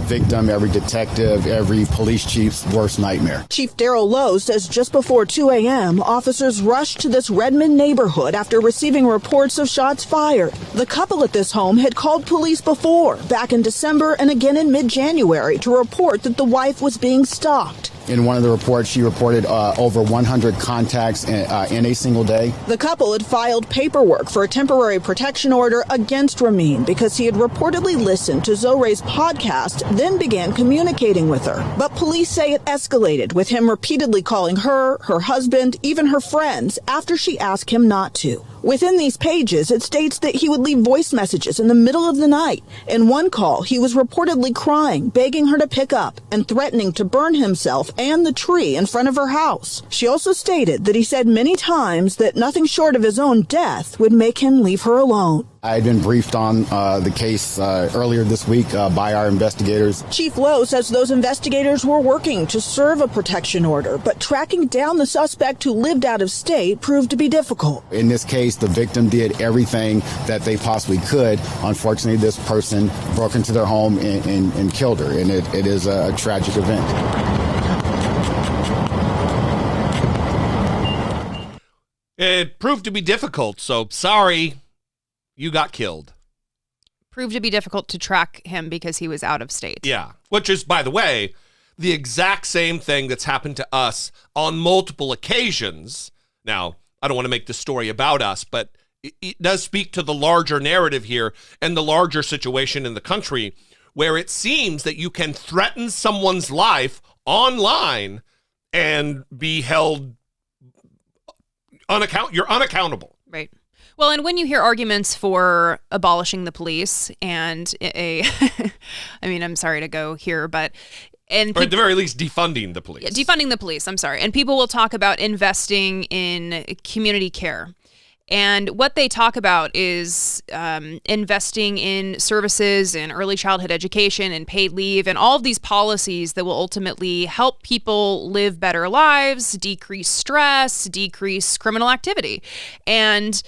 victim, every detective, every police chief's worst nightmare. Chief Daryl Lowe says just before 2 a.m., officers rushed to this Redmond neighborhood after receiving reports of shots fired. The couple at this home had called police before, back in December and again in mid-January, to report that the wife was being stalked. In one of the reports, she reported over 100 contacts in a single day. The couple had filed paperwork for a temporary protection order against Ramin because he had reportedly listened to Zohreh's podcast, then began communicating with her. But police say it escalated, with him repeatedly calling her husband, even her friends, after she asked him not to. Within these pages, it states that he would leave voice messages in the middle of the night. In one call, he was reportedly crying, begging her to pick up, and threatening to burn himself and the tree in front of her house. She also stated that he said many times that nothing short of his own death would make him leave her alone. I had been briefed on the case earlier this week by our investigators. Chief Lowe says those investigators were working to serve a protection order, but tracking down the suspect who lived out of state proved to be difficult. In this case, the victim did everything that they possibly could. Unfortunately, this person broke into their home and killed her, and it is a tragic event. it proved to be difficult. So sorry, you got killed. Proved to be difficult to track him because he was out of state. Yeah, which is, by the way, the exact same thing that's happened to us on multiple occasions. Now, I don't want to make the story about us, but it does speak to the larger narrative here and the larger situation in the country, where it seems that you can threaten someone's life online and be held you're unaccountable. Right. Well, and when you hear arguments for abolishing the police and I mean, I'm sorry to go here, but or at the very least, defunding the police. Yeah, defunding the police, I'm sorry. And people will talk about investing in community care. And what they talk about is investing in services and early childhood education and paid leave and all of these policies that will ultimately help people live better lives, decrease stress, decrease criminal activity. And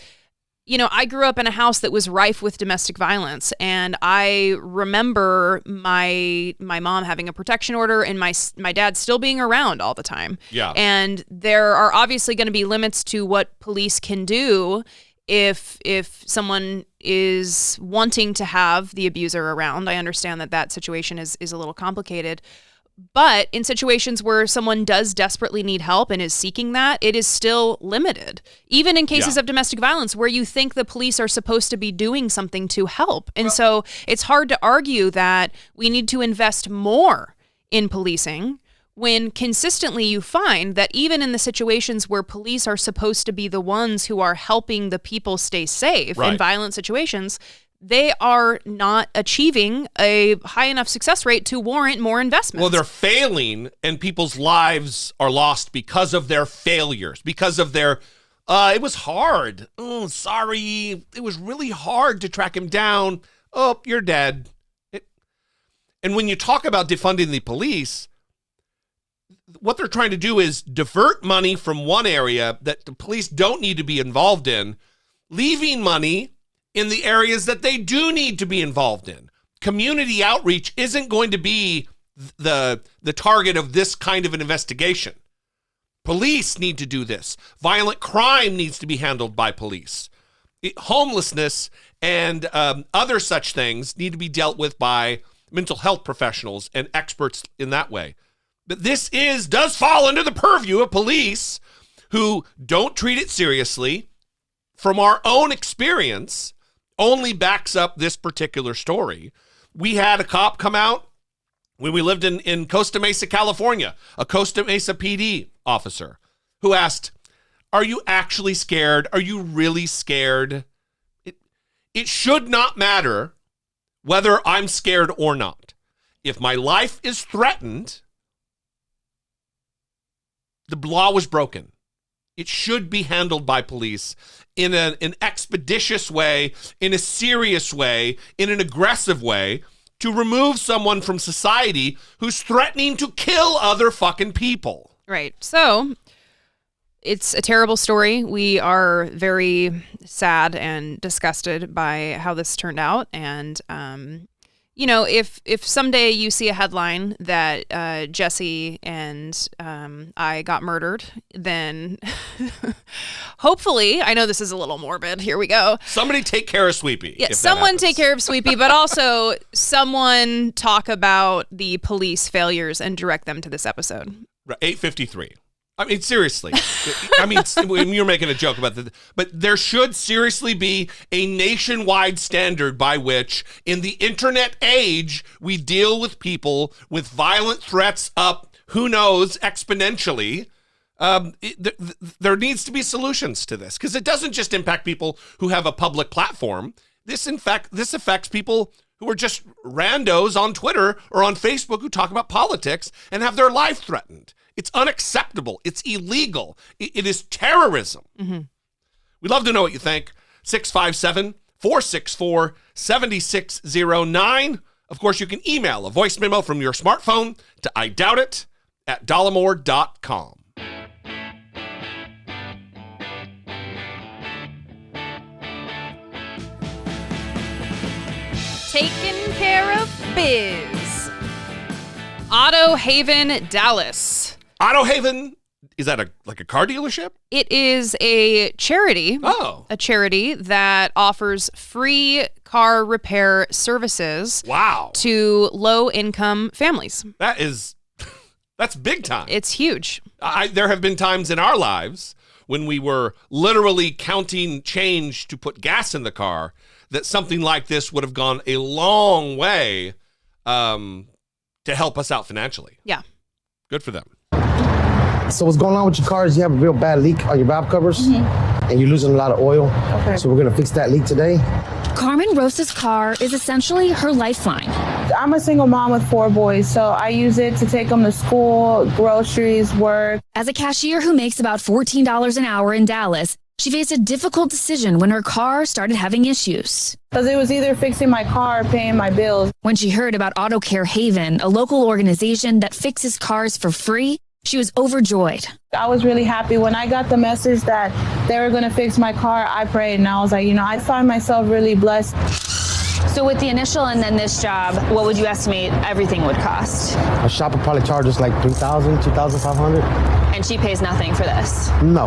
you know, I grew up in a house that was rife with domestic violence, and I remember my mom having a protection order and my dad still being around all the time. Yeah. And there are obviously going to be limits to what police can do if someone is wanting to have the abuser around. I understand that situation is a little complicated. But in situations where someone does desperately need help and is seeking that, it is still limited. Even in cases of domestic violence where you think the police are supposed to be doing something to help. And so it's hard to argue that we need to invest more in policing when consistently you find that even in the situations where police are supposed to be the ones who are helping the people stay safe in violent situations, they are not achieving a high enough success rate to warrant more investment. Well, they're failing, and people's lives are lost because of their failures, because of their, it was hard. Oh, sorry. It was really hard to track him down. Oh, you're dead. And when you talk about defunding the police, what they're trying to do is divert money from one area that the police don't need to be involved in, leaving money in the areas that they do need to be involved in. Community outreach isn't going to be the target of this kind of an investigation. Police need to do this. Violent crime needs to be handled by police. Homelessness and other such things need to be dealt with by mental health professionals and experts in that way. But this does fall under the purview of police, who don't treat it seriously. From our own experience, only backs up this particular story. We had a cop come out when we lived in Costa Mesa, California, a Costa Mesa PD officer who asked, "Are you actually scared? Are you really scared? It should not matter whether I'm scared or not. If my life is threatened, the law was broken. It should be handled by police in an expeditious way, in a serious way, in an aggressive way, to remove someone from society who's threatening to kill other fucking people." Right. So it's a terrible story. We are very sad and disgusted by how this turned out. And, you know, if someday you see a headline that Jesse and I got murdered, then hopefully, I know this is a little morbid. Here we go. Somebody take care of Sweepy. Yeah, someone take care of Sweepy, but also someone talk about the police failures and direct them to this episode. 8:53. I mean, seriously. I mean, you're making a joke about that, but there should seriously be a nationwide standard by which, in the internet age, we deal with people with violent threats up, who knows, exponentially. There needs to be solutions to this, because it doesn't just impact people who have a public platform. This affects people who are just randos on Twitter or on Facebook who talk about politics and have their life threatened. It's unacceptable. It's illegal. It is terrorism. Mm-hmm. We'd love to know what you think. 657-464-7609. Of course, you can email a voice memo from your smartphone to idoubtit@dollemore.com. Taking care of biz. Auto Haven, Dallas. Auto Haven Is that a car dealership? It is a charity. Oh. A charity that offers free car repair services. Wow. To low-income families. That's big time. It's huge. There have been times in our lives when we were literally counting change to put gas in the car that something like this would have gone a long way to help us out financially. Yeah. Good for them. So what's going on with your car is you have a real bad leak on your valve covers, and you're losing a lot of oil. Okay. So we're going to fix that leak today. Carmen Rosa's car is essentially her lifeline. I'm a single mom with 4 boys, so I use it to take them to school, groceries, work. As a cashier who makes about $14 an hour in Dallas, she faced a difficult decision when her car started having issues. Because it was either fixing my car or paying my bills. When she heard about AutoCare Haven, a local organization that fixes cars for free, she was overjoyed. I was really happy. When I got the message that they were going to fix my car, I prayed and I was like, I find myself really blessed. So with the initial and then this job, what would you estimate everything would cost? A shop would probably charge us like $3,000, $2,500. And she pays nothing for this? No.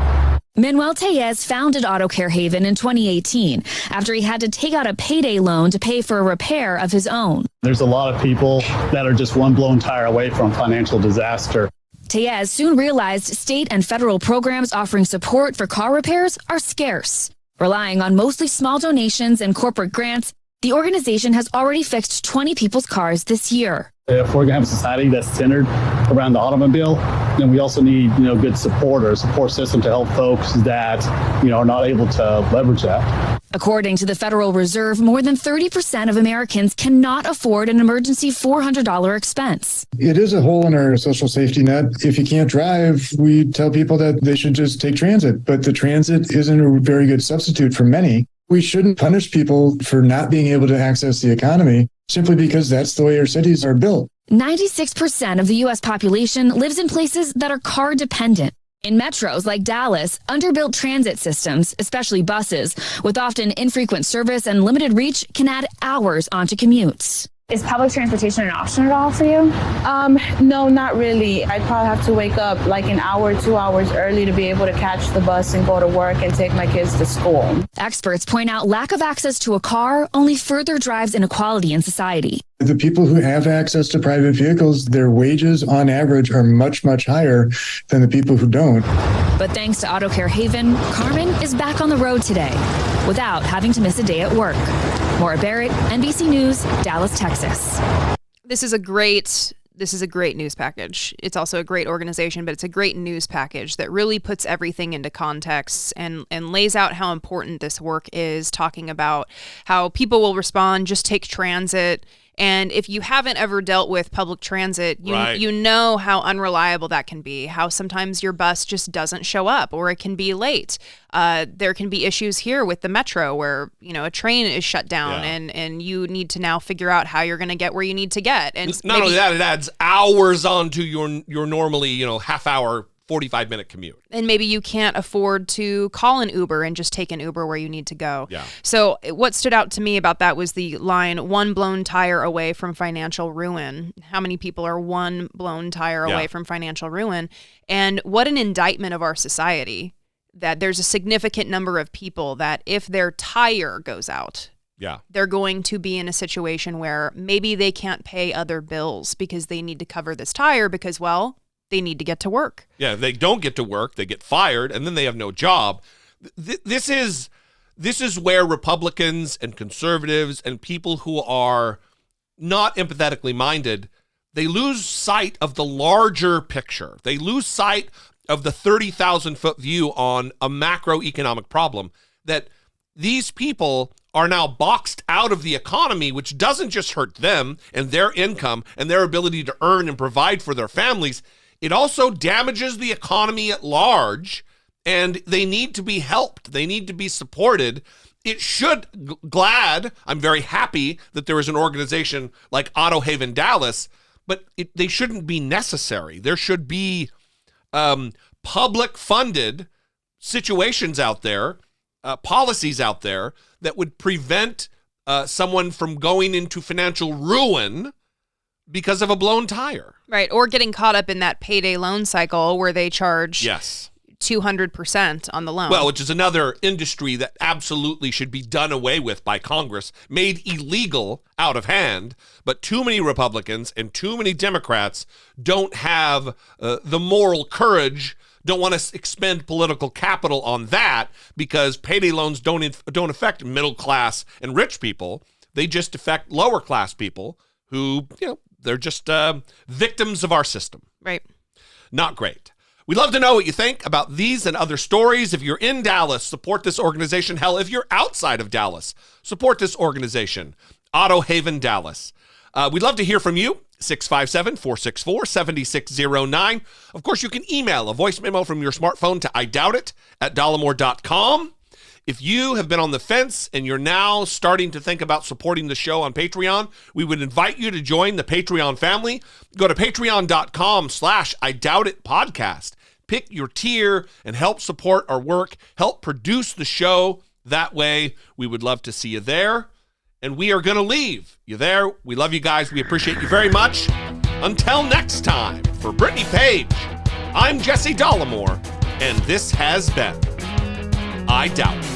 Manuel Tellez founded AutoCare Haven in 2018 after he had to take out a payday loan to pay for a repair of his own. There's a lot of people that are just one blown tire away from financial disaster. Tellez soon realized state and federal programs offering support for car repairs are scarce. Relying on mostly small donations and corporate grants, the organization has already fixed 20 people's cars this year. If we're going to have a society that's centered around the automobile, then we also need, good support or a support system to help folks that, are not able to leverage that. According to the Federal Reserve, more than 30% of Americans cannot afford an emergency $400 expense. It is a hole in our social safety net. If you can't drive, we tell people that they should just take transit, but the transit isn't a very good substitute for many. We shouldn't punish people for not being able to access the economy simply because that's the way our cities are built. 96% of the U.S. population lives in places that are car dependent. In metros like Dallas, underbuilt transit systems, especially buses, with often infrequent service and limited reach, can add hours onto commutes. Is public transportation an option at all for you? No, not really. I'd probably have to wake up like an hour, 2 hours early to be able to catch the bus and go to work and take my kids to school. Experts point out lack of access to a car only further drives inequality in society. The people who have access to private vehicles, their wages on average are much, much higher than the people who don't. But thanks to AutoCare Haven, Carmen is back on the road today without having to miss a day at work. Maura Barrett, NBC News, Dallas, Texas. This is a great news package. It's also a great organization, but it's a great news package that really puts everything into context and lays out how important this work is, talking about how people will respond, just take transit. And if you haven't ever dealt with public transit, you know how unreliable that can be, how sometimes your bus just doesn't show up or it can be late. There can be issues here with the metro where, a train is shut down and you need to now figure out how you're going to get where you need to get. And not only that, it adds hours onto your normally, half hour, 45-minute commute. And maybe you can't afford to call an Uber and just take an Uber where you need to go. Yeah. So what stood out to me about that was the line, one blown tire away from financial ruin. How many people are one blown tire away from financial ruin? And what an indictment of our society that there's a significant number of people that if their tire goes out, they're going to be in a situation where maybe they can't pay other bills because they need to cover this tire because, they need to get to work. Yeah, they don't get to work, they get fired, and then they have no job. This is where Republicans and conservatives and people who are not empathetically minded, they lose sight of the larger picture. They lose sight of the 30,000-foot view on a macroeconomic problem, that these people are now boxed out of the economy, which doesn't just hurt them and their income and their ability to earn and provide for their families. It also damages the economy at large, and they need to be helped. They need to be supported. It should, I'm very happy that there is an organization like Auto Haven Dallas, but they shouldn't be necessary. There should be public-funded situations out there, policies out there that would prevent someone from going into financial ruin because of a blown tire. Right. Or getting caught up in that payday loan cycle where they charge 200% on the loan. Well, which is another industry that absolutely should be done away with by Congress, made illegal out of hand. But too many Republicans and too many Democrats don't have the moral courage, don't want to expend political capital on that, because payday loans don't affect middle class and rich people. They just affect lower class people who, they're just victims of our system. Right. Not great. We'd love to know what you think about these and other stories. If you're in Dallas, support this organization. Hell, if you're outside of Dallas, support this organization, Auto Haven Dallas. We'd love to hear from you, 657-464-7609. Of course, you can email a voice memo from your smartphone to idoubt@dollemore.com. If you have been on the fence and you're now starting to think about supporting the show on Patreon, we would invite you to join the Patreon family. Go to patreon.com/IDoubtItPodcast. Pick your tier and help support our work, help produce the show. That way, we would love to see you there. And we are going to leave you there. We love you guys. We appreciate you very much. Until next time, for Brittany Page, I'm Jesse Dollemore, and this has been I Doubt It.